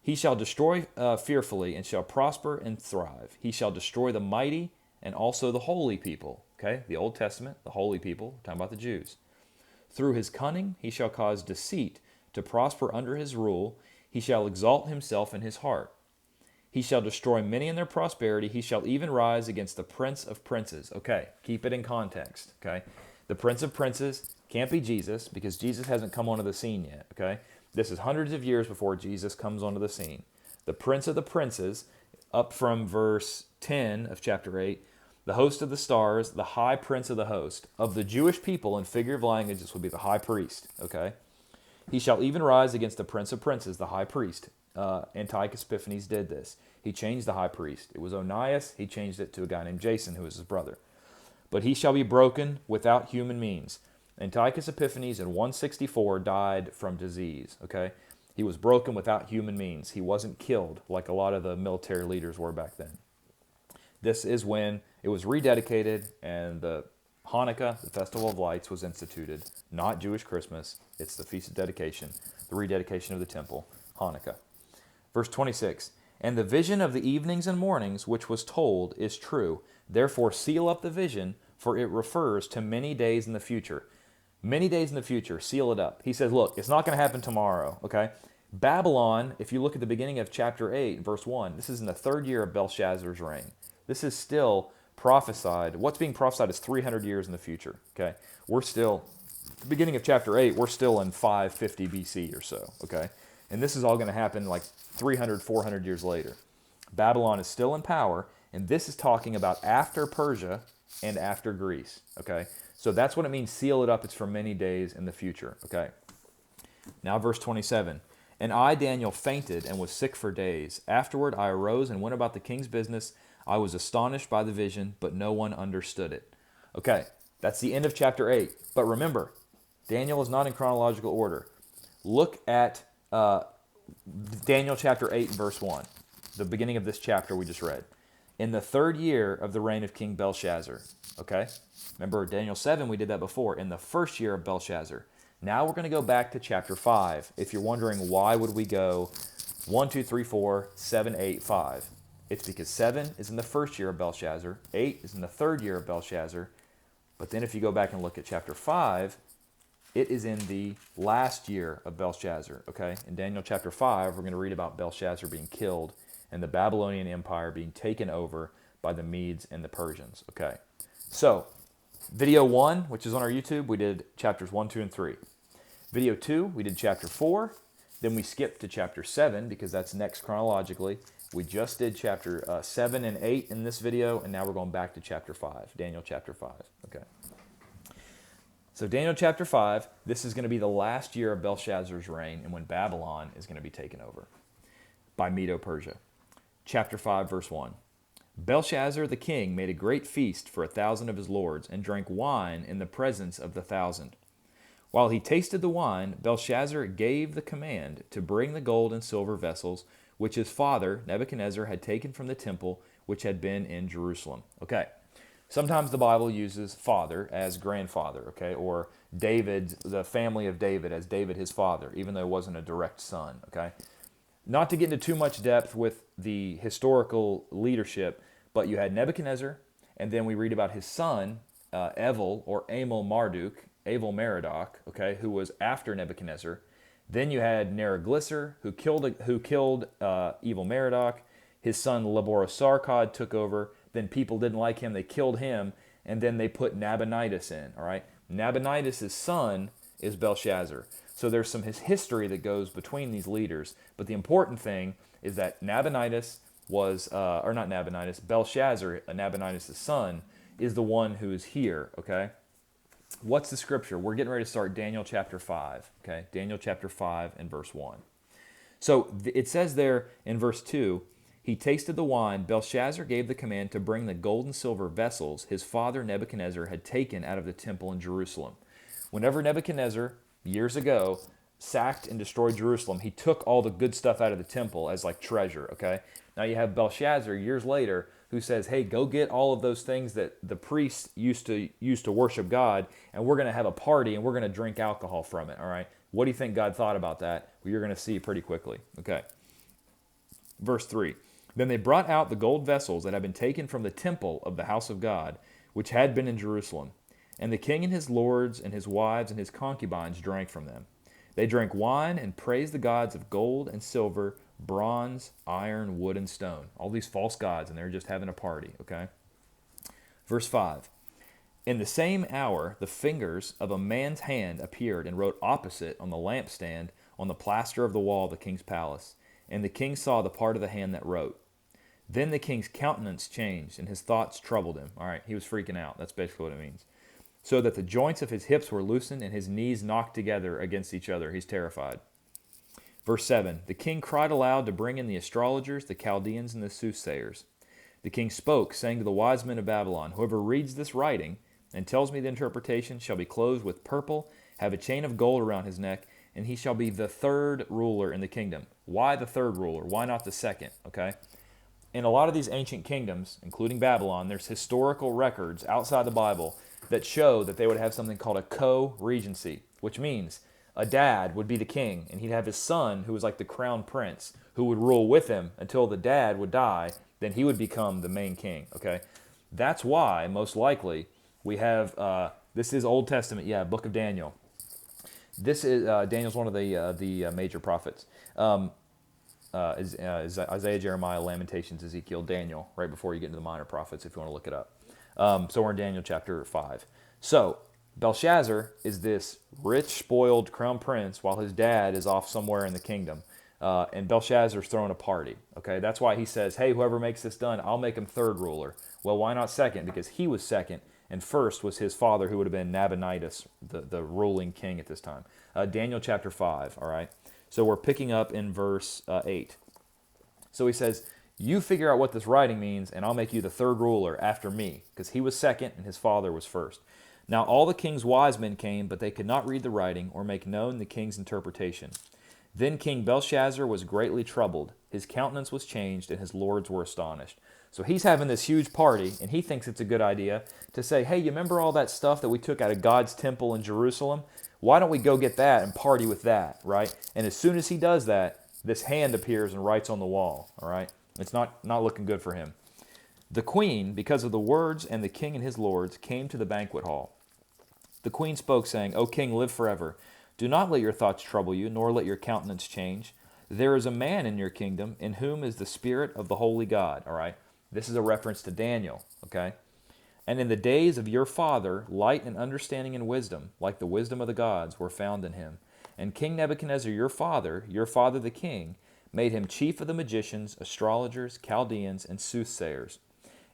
He shall destroy fearfully and shall prosper and thrive. He shall destroy the mighty and also the holy people. Okay, the Old Testament, the holy people, talking about the Jews. Through his cunning he shall cause deceit to prosper under his rule. He shall exalt himself in his heart. He shall destroy many in their prosperity. He shall even rise against the prince of princes. Okay, keep it in context. Okay, the prince of princes can't be Jesus because Jesus hasn't come onto the scene yet. Okay, this is hundreds of years before Jesus comes onto the scene. The prince of the princes, up from verse 10 of chapter 8, the host of the stars, the high prince of the host. Of the Jewish people, in figure of language, this would be the high priest. Okay, he shall even rise against the prince of princes, the high priest. Antiochus Epiphanes did this. He changed the high priest. It was Onias. He changed it to a guy named Jason, who was his brother. But he shall be broken without human means. Antiochus Epiphanes in 164 died from disease, okay? He was broken without human means. He wasn't killed like a lot of the military leaders were back then. This is when it was rededicated and the Hanukkah, the Festival of Lights, was instituted. Not Jewish Christmas. It's the Feast of Dedication, the rededication of the temple, Hanukkah. Verse 26, and the vision of the evenings and mornings which was told is true. Therefore seal up the vision, for it refers to many days in the future. Many days in the future, seal it up. He says, look, it's not going to happen tomorrow, okay? Babylon, if you look at the beginning of chapter 8, verse 1, this is in the third year of Belshazzar's reign. This is still prophesied. What's being prophesied is 300 years in the future. Okay, we're still, beginning of chapter 8, we're still in 550 BC or so. Okay, and this is all going to happen like 300, 400 years later. Babylon is still in power, and this is talking about after Persia and after Greece. Okay, so that's what it means, seal it up. It's for many days in the future. Okay, now verse 27. And I, Daniel, fainted and was sick for days. Afterward I arose and went about the king's business. I was astonished by the vision, but no one understood it. Okay, that's the end of chapter 8. But remember, Daniel is not in chronological order. Look at Daniel chapter 8 and verse 1, the beginning of this chapter we just read. In the third year of the reign of King Belshazzar. Okay, remember Daniel 7, we did that before. In the first year of Belshazzar. Now we're going to go back to chapter 5. If you're wondering why would we go 1, 2, 3, 4, 7, 8, 5. It's because 7 is in the first year of Belshazzar. 8 is in the third year of Belshazzar. But then if you go back and look at chapter 5, it is in the last year of Belshazzar. Okay? In Daniel chapter 5, we're going to read about Belshazzar being killed and the Babylonian Empire being taken over by the Medes and the Persians. Okay? So, video 1, which is on our YouTube, we did chapters 1, 2, and 3. Video 2, we did chapter 4. Then we skipped to chapter 7 because that's next chronologically. We just did chapter 7 and 8 in this video, and now we're going back to chapter 5, Daniel chapter 5. Okay. So Daniel chapter 5, this is going to be the last year of Belshazzar's reign and when Babylon is going to be taken over by Medo-Persia. Chapter 5, verse 1. Belshazzar the king made a great feast for 1,000 of his lords and drank wine in the presence of the 1,000. While he tasted the wine, Belshazzar gave the command to bring the gold and silver vessels which his father, Nebuchadnezzar, had taken from the temple which had been in Jerusalem. Okay, sometimes the Bible uses father as grandfather, okay, or David, the family of David, as David his father, even though it wasn't a direct son, okay? Not to get into too much depth with the historical leadership, but you had Nebuchadnezzar, and then we read about his son, Evil, or Abel Merodach, okay, who was after Nebuchadnezzar. Then you had Neriglissar, who killed Evil Merodach. His son Laborosarkod took over. Then people didn't like him; they killed him, and then they put Nabonidus in. All right, Nabonidus' son is Belshazzar. So there's some history that goes between these leaders. But the important thing is that Nabonidus was, or not Nabonidus, Belshazzar, Nabonidus' son, is the one who is here. Okay. What's the scripture? We're getting ready to start Daniel chapter 5, okay? Daniel chapter 5 and verse 1. So it says there in verse 2, he tasted the wine. Belshazzar gave the command to bring the gold and silver vessels his father Nebuchadnezzar had taken out of the temple in Jerusalem. Whenever Nebuchadnezzar, years ago, sacked and destroyed Jerusalem, he took all the good stuff out of the temple as like treasure, okay? Now you have Belshazzar years later who says, hey, go get all of those things that the priests used to worship God, and we're going to have a party, and we're going to drink alcohol from it, all right? What do you think God thought about that? Well, you're going to see pretty quickly. Okay. Verse 3. Then they brought out the gold vessels that had been taken from the temple of the house of God, which had been in Jerusalem. And the king and his lords and his wives and his concubines drank from them. They drank wine and praised the gods of gold and silver, bronze, iron, wood, and stone. All these false gods, and they're just having a party, okay? Verse 5. In the same hour, the fingers of a man's hand appeared and wrote opposite on the lampstand on the plaster of the wall of the king's palace. And the king saw the part of the hand that wrote. Then the king's countenance changed, and his thoughts troubled him. All right, he was freaking out. That's basically what it means. So that the joints of his hips were loosened and his knees knocked together against each other. He's terrified. Verse 7, the king cried aloud to bring in the astrologers, the Chaldeans, and the soothsayers. The king spoke, saying to the wise men of Babylon, whoever reads this writing and tells me the interpretation shall be clothed with purple, have a chain of gold around his neck, and he shall be the third ruler in the kingdom. Why the third ruler? Why not the second? Okay. In a lot of these ancient kingdoms, including Babylon, there's historical records outside the Bible that show that they would have something called a co-regency, which means a dad would be the king, and he'd have his son, who was like the crown prince, who would rule with him until the dad would die. Then he would become the main king, okay? That's why, most likely, we have, this is Old Testament, yeah, book of Daniel. This is, Daniel's one of the major prophets. Is Isaiah, Jeremiah, Lamentations, Ezekiel, Daniel, right before you get into the minor prophets, if you want to look it up. So we're in Daniel chapter 5. So Belshazzar is this rich, spoiled crown prince while his dad is off somewhere in the kingdom. And Belshazzar's throwing a party. Okay, that's why he says, hey, whoever makes this done, I'll make him third ruler. Well, why not second? Because he was second, and first was his father, who would have been Nabonidus, the ruling king at this time. Daniel chapter 5, all right? So we're picking up in verse 8. So he says, you figure out what this writing means, and I'll make you the third ruler after me, because he was second and his father was first. Now all the king's wise men came, but they could not read the writing or make known the king's interpretation. Then King Belshazzar was greatly troubled. His countenance was changed, and his lords were astonished. So he's having this huge party, and he thinks it's a good idea to say, hey, you remember all that stuff that we took out of God's temple in Jerusalem? Why don't we go get that and party with that, right? And as soon as he does that, this hand appears and writes on the wall, all right? It's not looking good for him. The queen, because of the words and the king and his lords, came to the banquet hall. The queen spoke, saying, O king, live forever. Do not let your thoughts trouble you, nor let your countenance change. There is a man in your kingdom in whom is the spirit of the holy God. All right, this is a reference to Daniel, okay? And in the days of your father, light and understanding and wisdom, like the wisdom of the gods, were found in him. And King Nebuchadnezzar, your father the king, made him chief of the magicians, astrologers, Chaldeans, and soothsayers.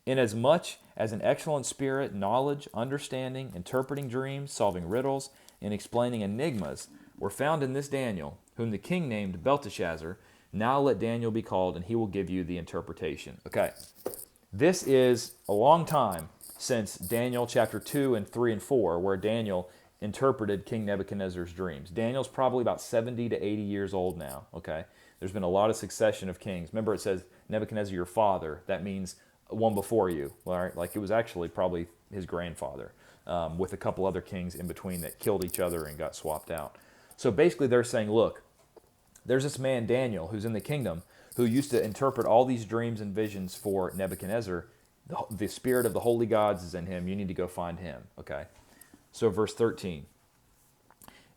Inasmuch as an excellent spirit, knowledge, understanding, interpreting dreams, solving riddles, and explaining enigmas were found in this Daniel, whom the king named Belteshazzar. Now let Daniel be called, and he will give you the interpretation. Okay, this is a long time since Daniel chapter 2 and 3 and 4, where Daniel interpreted King Nebuchadnezzar's dreams. Daniel's probably about 70 to 80 years old now, okay? There's been a lot of succession of kings. Remember, it says Nebuchadnezzar, your father. That means one before you, all right? Like it was actually probably his grandfather, with a couple other kings in between that killed each other and got swapped out. So basically they're saying, look, there's this man Daniel who's in the kingdom who used to interpret all these dreams and visions for Nebuchadnezzar. The spirit of the holy gods is in him. You need to go find him, okay? So verse 13.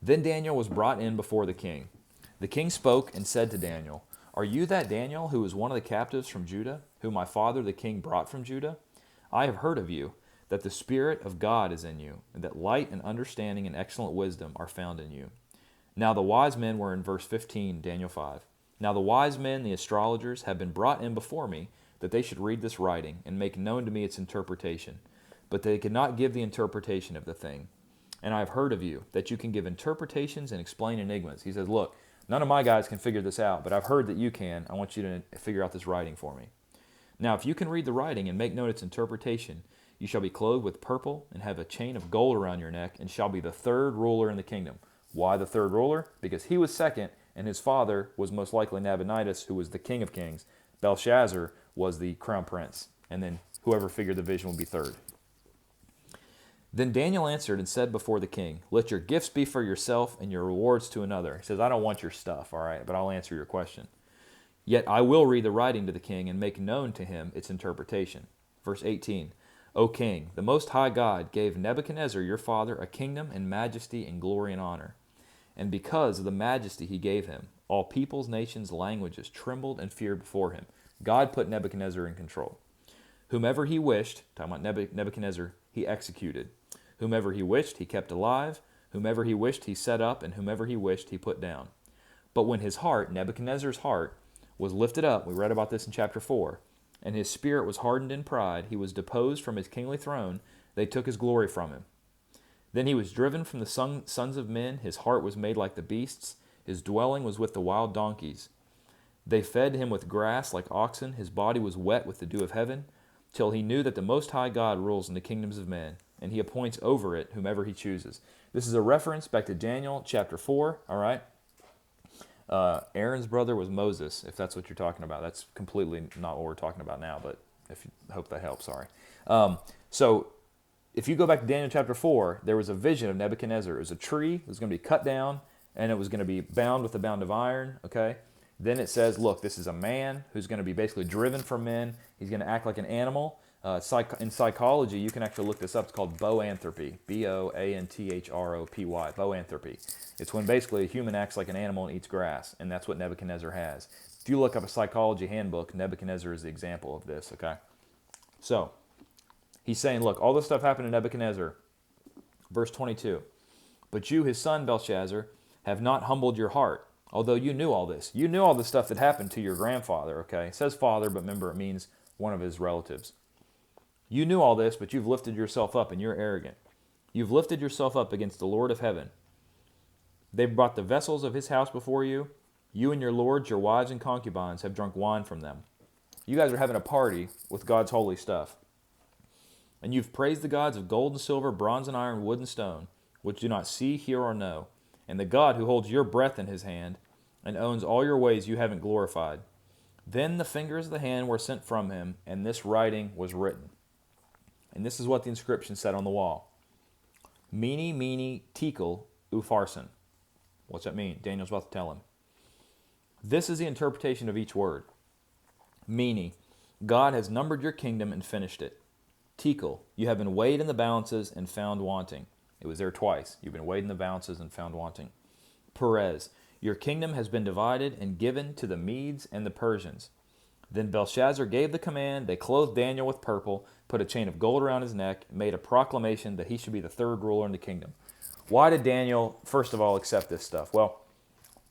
Then Daniel was brought in before the king. The king spoke and said to Daniel, Are you that Daniel who is one of the captives from Judah, whom my father the king brought from Judah? I have heard of you, that the Spirit of God is in you, and that light and understanding and excellent wisdom are found in you. Now the wise men were in verse 15, Daniel 5. Now the wise men, the astrologers, have been brought in before me, that they should read this writing, and make known to me its interpretation. But they could not give the interpretation of the thing. And I have heard of you, that you can give interpretations and explain enigmas. He says, look, none of my guys can figure this out, but I've heard that you can. I want you to figure out this writing for me. Now if you can read the writing and make known its interpretation, you shall be clothed with purple and have a chain of gold around your neck, and shall be the third ruler in the kingdom. Why the third ruler? Because he was second, and his father was most likely Nabonidus, who was the king of kings. Belshazzar was the crown prince, and then whoever figured the vision would be third. Then Daniel answered and said before the king, Let your gifts be for yourself and your rewards to another. He says, I don't want your stuff, all right, but I'll answer your question. Yet I will read the writing to the king and make known to him its interpretation. Verse 18. O king, the Most High God gave Nebuchadnezzar your father a kingdom and majesty and glory and honor. And because of the majesty he gave him, all peoples, nations, languages trembled and feared before him. God put Nebuchadnezzar in control. Whomever he wished, talking about Nebuchadnezzar, he executed. Whomever he wished, he kept alive. Whomever he wished, he set up. And whomever he wished, he put down. But when his heart, Nebuchadnezzar's heart, was lifted up, we read about this in chapter 4, and his spirit was hardened in pride, he was deposed from his kingly throne, they took his glory from him. Then he was driven from the sons of men, his heart was made like the beasts, his dwelling was with the wild donkeys. They fed him with grass like oxen, his body was wet with the dew of heaven, till he knew that the Most High God rules in the kingdoms of men, and he appoints over it whomever he chooses. This is a reference back to Daniel chapter 4, all right? Aaron's brother was Moses, if that's what you're talking about. That's completely not what we're talking about now, but I hope that helps, sorry. So if you go back to Daniel chapter 4, there was a vision of Nebuchadnezzar. It was a tree, it was going to be cut down, and it was going to be bound with a band of iron, okay? Then it says, look, this is a man who's going to be basically driven from men. He's going to act like an animal. In psychology, you can actually look this up. It's called boanthropy, Boantropy, boanthropy. It's when basically a human acts like an animal and eats grass, and that's what Nebuchadnezzar has. If you look up a psychology handbook, Nebuchadnezzar is the example of this, okay? So, he's saying, look, all this stuff happened to Nebuchadnezzar. Verse 22, but you, his son Belshazzar, have not humbled your heart, although you knew all this. You knew all the stuff that happened to your grandfather, okay? It says father, but remember it means one of his relatives. You knew all this, but you've lifted yourself up and you're arrogant. You've lifted yourself up against the Lord of heaven. They've brought the vessels of his house before you. You and your lords, your wives and concubines, have drunk wine from them. You guys are having a party with God's holy stuff. And you've praised the gods of gold and silver, bronze and iron, wood and stone, which do not see, hear, or know. And the God who holds your breath in his hand and owns all your ways you haven't glorified. Then the fingers of the hand were sent from him, and this writing was written. And this is what the inscription said on the wall. Mene, mene, tekel, upharsin. What's that mean? Daniel's about to tell him. This is the interpretation of each word. Mene, God has numbered your kingdom and finished it. Tekel, you have been weighed in the balances and found wanting. It was there twice. You've been weighed in the balances and found wanting. Perez, your kingdom has been divided and given to the Medes and the Persians. Then Belshazzar gave the command. They clothed Daniel with purple, put a chain of gold around his neck, made a proclamation that he should be the third ruler in the kingdom. Why did Daniel, first of all, accept this stuff? Well,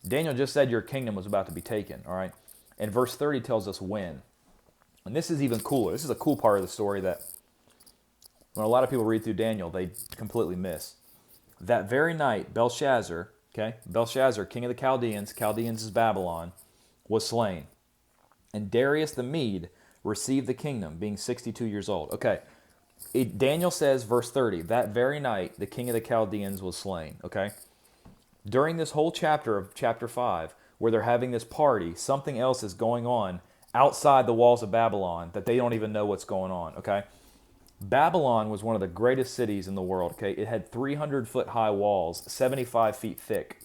Daniel just said your kingdom was about to be taken, all right? And verse 30 tells us when. And this is even cooler. This is a cool part of the story that when a lot of people read through Daniel, they completely miss. That very night, Belshazzar, king of the Chaldeans is Babylon, was slain. And Darius the Mede received the kingdom, being 62 years old. Okay, Daniel says, verse 30, that very night the king of the Chaldeans was slain. Okay, during this whole chapter of chapter 5, where they're having this party, something else is going on outside the walls of Babylon that they don't even know what's going on. Okay, Babylon was one of the greatest cities in the world. Okay, it had 300-foot high walls, 75 feet thick.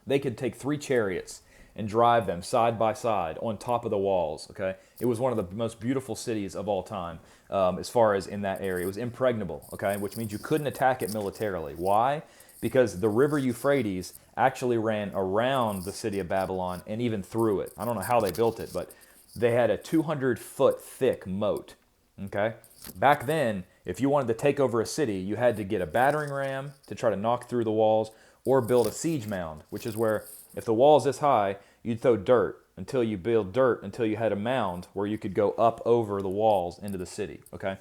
They could take 3 chariots and drive them side by side on top of the walls, okay? It was one of the most beautiful cities of all time as far as in that area. It was impregnable, okay? Which means you couldn't attack it militarily. Why? Because the river Euphrates actually ran around the city of Babylon and even through it. I don't know how they built it, but they had a 200-foot thick moat, okay? Back then, if you wanted to take over a city, you had to get a battering ram to try to knock through the walls or build a siege mound, which is where if the wall's this high, you'd throw dirt until you had a mound where you could go up over the walls into the city, okay?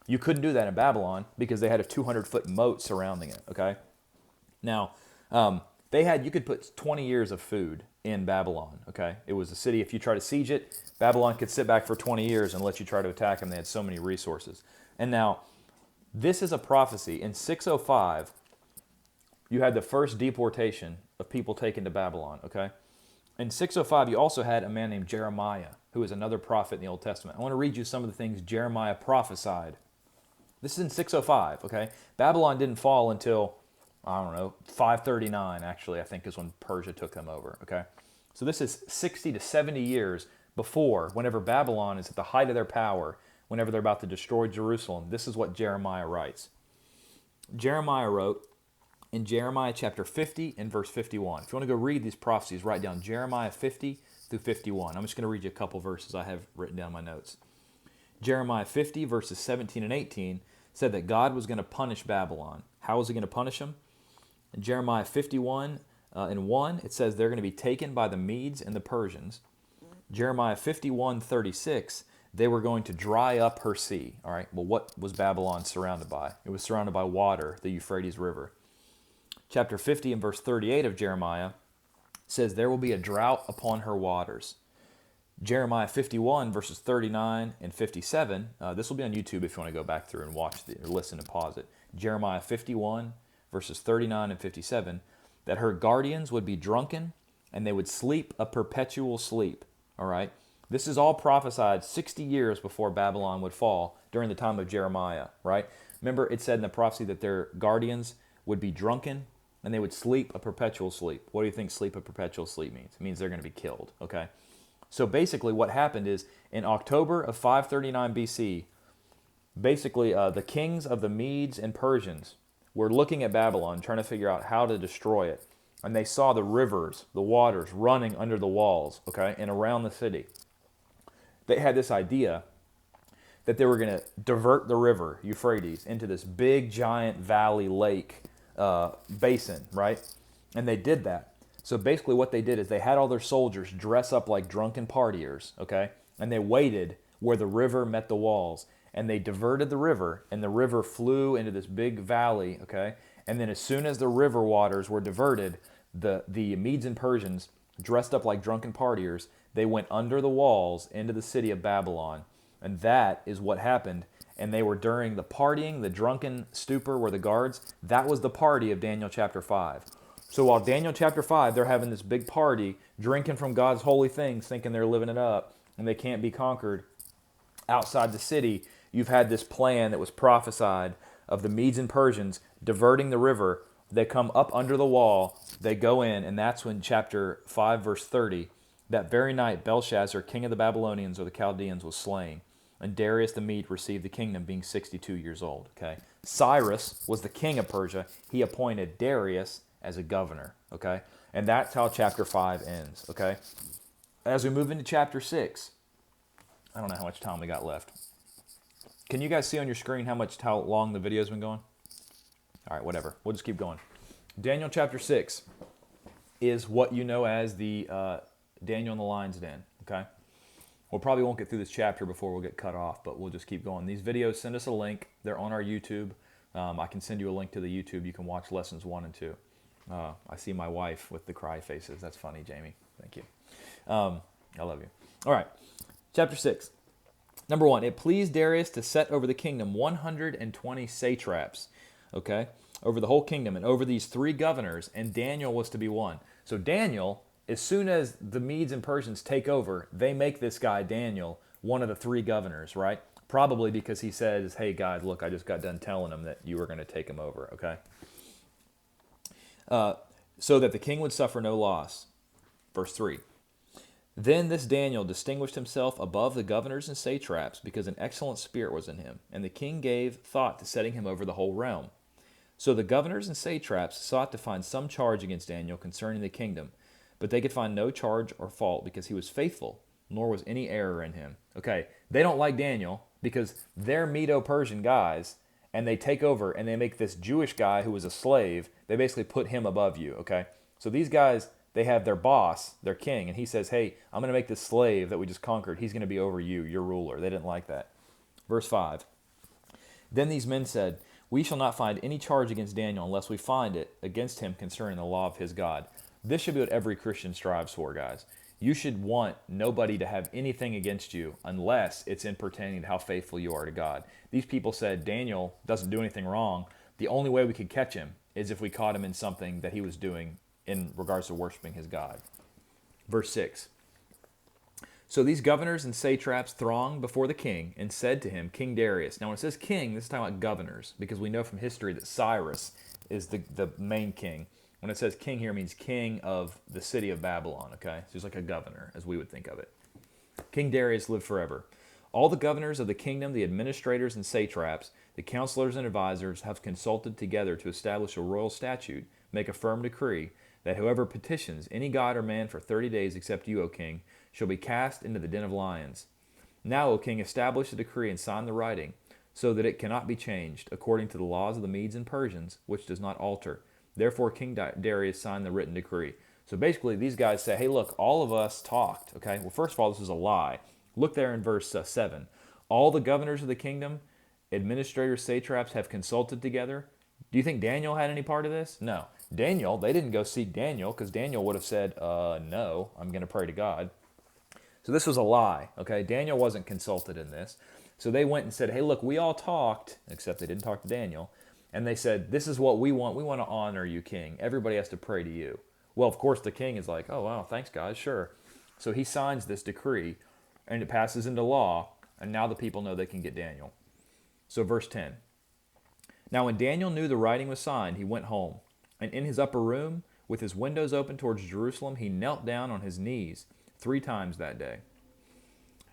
You couldn't do that in Babylon because they had a 200-foot moat surrounding it, okay? Now, you could put 20 years of food in Babylon, okay? It was a city, if you try to siege it, Babylon could sit back for 20 years and let you try to attack them. They had so many resources. And now, this is a prophecy. In 605, you had the first deportation of people taken to Babylon, okay? In 605, you also had a man named Jeremiah, who is another prophet in the Old Testament. I want to read you some of the things Jeremiah prophesied. This is in 605, okay? Babylon didn't fall until, 539, actually, I think is when Persia took them over, okay? So this is 60 to 70 years before, whenever Babylon is at the height of their power, whenever they're about to destroy Jerusalem. This is what Jeremiah writes. Jeremiah wrote, in Jeremiah chapter 50 and verse 51. If you want to go read these prophecies, write down Jeremiah 50 through 51. I'm just going to read you a couple verses I have written down in my notes. Jeremiah 50 verses 17 and 18 said that God was going to punish Babylon. How was he going to punish them? In Jeremiah 51 and 1, it says they're going to be taken by the Medes and the Persians. Jeremiah 51:36, they were going to dry up her sea. All right, well, what was Babylon surrounded by? It was surrounded by water, the Euphrates River. Chapter 50 and verse 38 of Jeremiah says there will be a drought upon her waters. Jeremiah 51 verses 39 and 57, this will be on YouTube if you want to go back through and watch or listen and pause it. Jeremiah 51 verses 39 and 57, that her guardians would be drunken and they would sleep a perpetual sleep. All right, this is all prophesied 60 years before Babylon would fall during the time of Jeremiah, right? Remember it said in the prophecy that their guardians would be drunken and they would sleep a perpetual sleep. What do you think sleep a perpetual sleep means? It means they're going to be killed, okay? So basically what happened is in October of 539 BC, basically the kings of the Medes and Persians were looking at Babylon, trying to figure out how to destroy it. And they saw the rivers, the waters running under the walls, okay, and around the city. They had this idea that they were going to divert the river Euphrates into this big giant valley lake basin, right? And they did that. So basically what they did is they had all their soldiers dress up like drunken partiers, okay? And they waited where the river met the walls. And they diverted the river, and the river flew into this big valley, okay? And then as soon as the river waters were diverted, the Medes and Persians, dressed up like drunken partiers, they went under the walls into the city of Babylon. And that is what happened. And they were during the partying, the drunken stupor were the guards. That was the party of Daniel chapter 5. So while Daniel chapter 5, they're having this big party, drinking from God's holy things, thinking they're living it up, and they can't be conquered, outside the city, you've had this plan that was prophesied of the Medes and Persians diverting the river. They come up under the wall, they go in, and that's when chapter 5, verse 30, that very night Belshazzar, king of the Babylonians or the Chaldeans, was slain, and Darius the Mede received the kingdom, being 62 years old. Okay, Cyrus was the king of Persia. He appointed Darius as a governor. Okay, and that's how chapter 5 ends. Okay, as we move into chapter 6, I don't know how much time we got left. Can you guys see on your screen how long the video's been going? All right, whatever. We'll just keep going. Daniel chapter 6 is what you know as the Daniel in the lion's den, okay? We probably won't get through this chapter before we'll get cut off, but we'll just keep going. These videos, send us a link. They're on our YouTube. I can send you a link to the YouTube. You can watch lessons 1 and 2. I see my wife with the cry faces. That's funny, Jamie. Thank you. I love you. All right, chapter 6. Number 1, it pleased Darius to set over the kingdom 120 satraps, okay, over the whole kingdom and over these 3 governors, and Daniel was to be one. So Daniel, as soon as the Medes and Persians take over, they make this guy, Daniel, one of the 3 governors, right? Probably because he says, hey, guys, look, I just got done telling them that you were going to take him over, okay? So that the king would suffer no loss. Verse 3. Then this Daniel distinguished himself above the governors and satraps because an excellent spirit was in him, and the king gave thought to setting him over the whole realm. So the governors and satraps sought to find some charge against Daniel concerning the kingdom, but they could find no charge or fault because he was faithful, nor was any error in him. Okay, they don't like Daniel because they're Medo-Persian guys, and they take over and they make this Jewish guy who was a slave, they basically put him above you, okay? So these guys, they have their boss, their king, and he says, hey, I'm going to make this slave that we just conquered. He's going to be over you, your ruler. They didn't like that. Verse 5. Then these men said, we shall not find any charge against Daniel unless we find it against him concerning the law of his God. This should be what every Christian strives for, guys. You should want nobody to have anything against you unless it's in pertaining to how faithful you are to God. These people said Daniel doesn't do anything wrong. The only way we could catch him is if we caught him in something that he was doing in regards to worshiping his God. Verse 6. So these governors and satraps thronged before the king and said to him, King Darius. Now when it says king, this is talking about governors, because we know from history that Cyrus is the main king. When it says king here, it means king of the city of Babylon, okay? So he's like a governor, as we would think of it. King Darius lived forever. All the governors of the kingdom, the administrators and satraps, the counselors and advisors have consulted together to establish a royal statute, make a firm decree, that whoever petitions any god or man for 30 days except you, O king, shall be cast into the den of lions. Now, O king, establish the decree and sign the writing, so that it cannot be changed, according to the laws of the Medes and Persians, which does not alter. Therefore, King Darius signed the written decree. So basically, these guys say, hey, look, all of us talked, okay? Well, first of all, this is a lie. Look there in verse 7. All the governors of the kingdom, administrators, satraps have consulted together. Do you think Daniel had any part of this? No. Daniel, they didn't go seek Daniel because Daniel would have said, no, I'm going to pray to God. So this was a lie, okay? Daniel wasn't consulted in this. So they went and said, hey, look, we all talked, except they didn't talk to Daniel. And they said, this is what we want. We want to honor you, king. Everybody has to pray to you. Well, of course, the king is like, oh, wow, thanks, guys, sure. So he signs this decree, and it passes into law, and now the people know they can get Daniel. So verse 10. Now when Daniel knew the writing was signed, he went home. And in his upper room, with his windows open towards Jerusalem, he knelt down on his knees 3 times that day.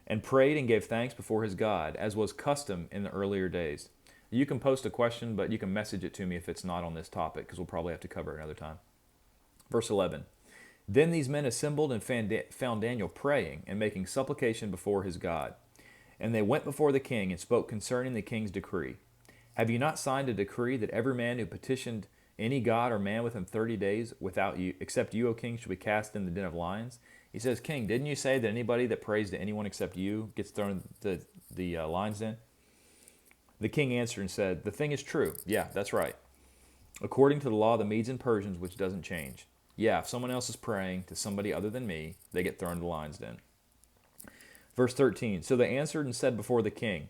and prayed and gave thanks before his God, as was custom in the earlier days. You can post a question, but you can message it to me if it's not on this topic, because we'll probably have to cover it another time. Verse 11. Then these men assembled and found Daniel praying and making supplication before his God. And they went before the king and spoke concerning the king's decree. Have you not signed a decree that every man who petitioned any god or man within 30 days without you, except you, O king, shall be cast in the den of lions? He says, King, didn't you say that anybody that prays to anyone except you gets thrown to the lion's den? The king answered and said, the thing is true. Yeah, that's right. According to the law of the Medes and Persians, which doesn't change. Yeah, if someone else is praying to somebody other than me, they get thrown to the lion's den. Verse 13, so they answered and said before the king,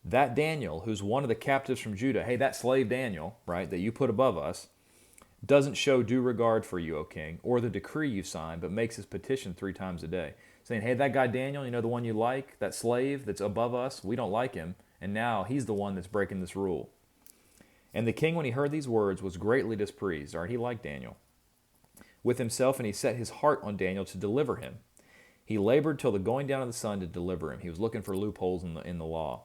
that Daniel, who's one of the captives from Judah, hey, that slave Daniel, right, that you put above us, doesn't show due regard for you, O king, or the decree you signed, but makes his petition 3 times a day, saying, hey, that guy Daniel, you know, the one you like, that slave that's above us, we don't like him, and now he's the one that's breaking this rule. And the king, when he heard these words, was greatly displeased, or he liked Daniel, with himself, and he set his heart on Daniel to deliver him. He labored till the going down of the sun to deliver him. He was looking for loopholes in the law.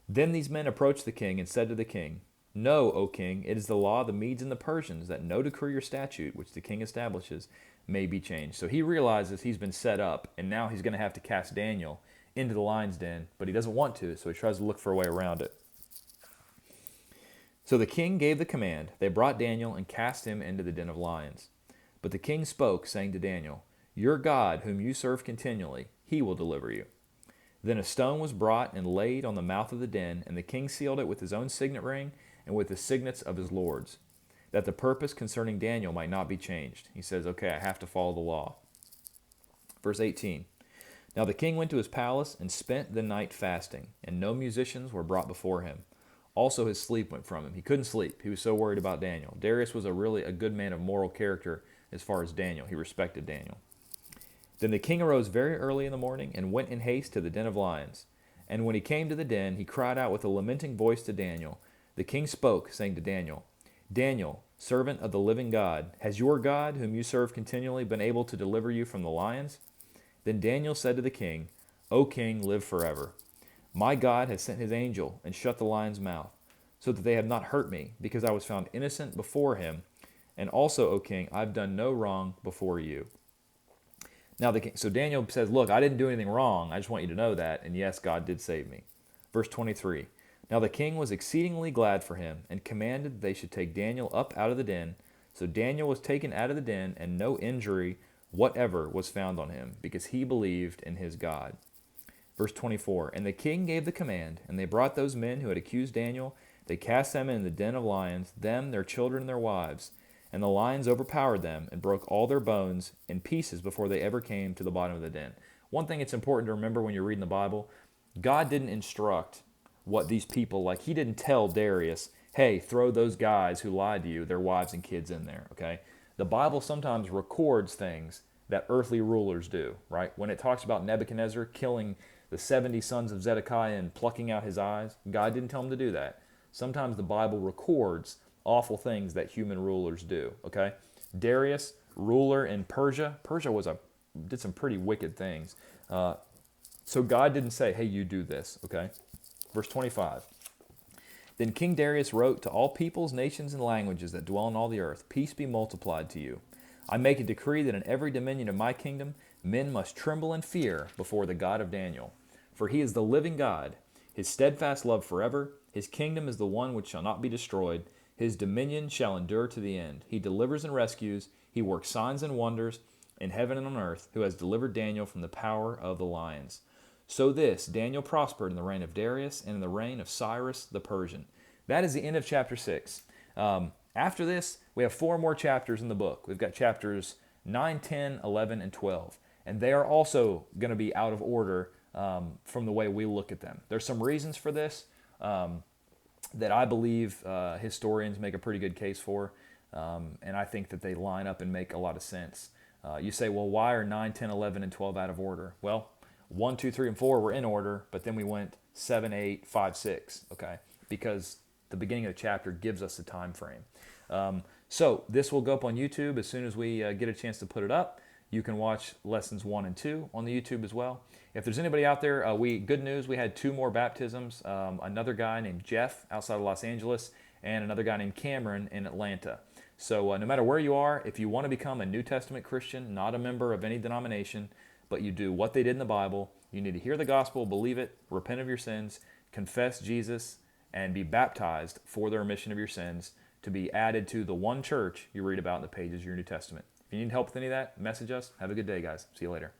Then these men approached the king and said to the king, know, O king, it is the law of the Medes and the Persians that no decree or statute which the king establishes may be changed. So he realizes he's been set up, and now he's going to have to cast Daniel into the lion's den, but he doesn't want to, so he tries to look for a way around it. So the king gave the command. They brought Daniel and cast him into the den of lions. But the king spoke, saying to Daniel, your God, whom you serve continually, he will deliver you. Then a stone was brought and laid on the mouth of the den, and the king sealed it with his own signet ring and with the signets of his lords, that the purpose concerning Daniel might not be changed. He says, okay, I have to follow the law. Verse 18. Now the king went to his palace and spent the night fasting, and no musicians were brought before him. Also his sleep went from him. He couldn't sleep. He was so worried about Daniel. Darius was a good man of moral character as far as Daniel. He respected Daniel. Then the king arose very early in the morning and went in haste to the den of lions. And when he came to the den, he cried out with a lamenting voice to Daniel. The king spoke, saying to Daniel, Daniel, servant of the living God, has your God, whom you serve continually, been able to deliver you from the lions? Then Daniel said to the king, O king, live forever. My God has sent his angel and shut the lion's mouth, so that they have not hurt me, because I was found innocent before him. And also, O king, I've done no wrong before you. Now, so Daniel says, look, I didn't do anything wrong. I just want you to know that. And yes, God did save me. Verse 23. Now the king was exceedingly glad for him and commanded that they should take Daniel up out of the den. So Daniel was taken out of the den, and no injury whatever was found on him, because he believed in his God. Verse 24. And the king gave the command, and they brought those men who had accused Daniel. They cast them in the den of lions, them, their children, and their wives. And the lions overpowered them and broke all their bones in pieces before they ever came to the bottom of the den. One thing it's important to remember when you're reading the Bible, God didn't instruct what these people, like he didn't tell Darius, hey, throw those guys who lied to you, their wives and kids in there, okay? The Bible sometimes records things that earthly rulers do, right? When it talks about Nebuchadnezzar killing the 70 sons of Zedekiah and plucking out his eyes, God didn't tell him to do that. Sometimes the Bible records awful things that human rulers do, okay? Darius, ruler in Persia. Persia did some pretty wicked things. So God didn't say, hey, you do this, okay? Verse 25. Then King Darius wrote to all peoples, nations, and languages that dwell on all the earth, peace be multiplied to you. I make a decree that in every dominion of my kingdom, men must tremble and fear before the God of Daniel. For he is the living God, his steadfast love forever. His kingdom is the one which shall not be destroyed. His dominion shall endure to the end. He delivers and rescues. He works signs and wonders in heaven and on earth, who has delivered Daniel from the power of the lions. So this, Daniel prospered in the reign of Darius and in the reign of Cyrus the Persian. That is the end of chapter 6. After this, we have 4 more chapters in the book. We've got chapters 9, 10, 11, and 12. And they are also going to be out of order from the way we look at them. There's some reasons for this that I believe historians make a pretty good case for. And I think that they line up and make a lot of sense. You say, well, why are 9, 10, 11, and 12 out of order? Well, 1, 2, 3, and 4 were in order, but then we went 7, 8, 5, 6, okay? Because the beginning of the chapter gives us the time frame. So this will go up on YouTube as soon as we get a chance to put it up. You can watch lessons 1 and 2 on the YouTube as well. If there's anybody out there, good news, we had 2 more baptisms. Another guy named Jeff outside of Los Angeles and another guy named Cameron in Atlanta. So no matter where you are, if you want to become a New Testament Christian, not a member of any denomination, but you do what they did in the Bible, you need to hear the gospel, believe it, repent of your sins, confess Jesus, and be baptized for the remission of your sins to be added to the one church you read about in the pages of your New Testament. If you need help with any of that, message us. Have a good day, guys. See you later.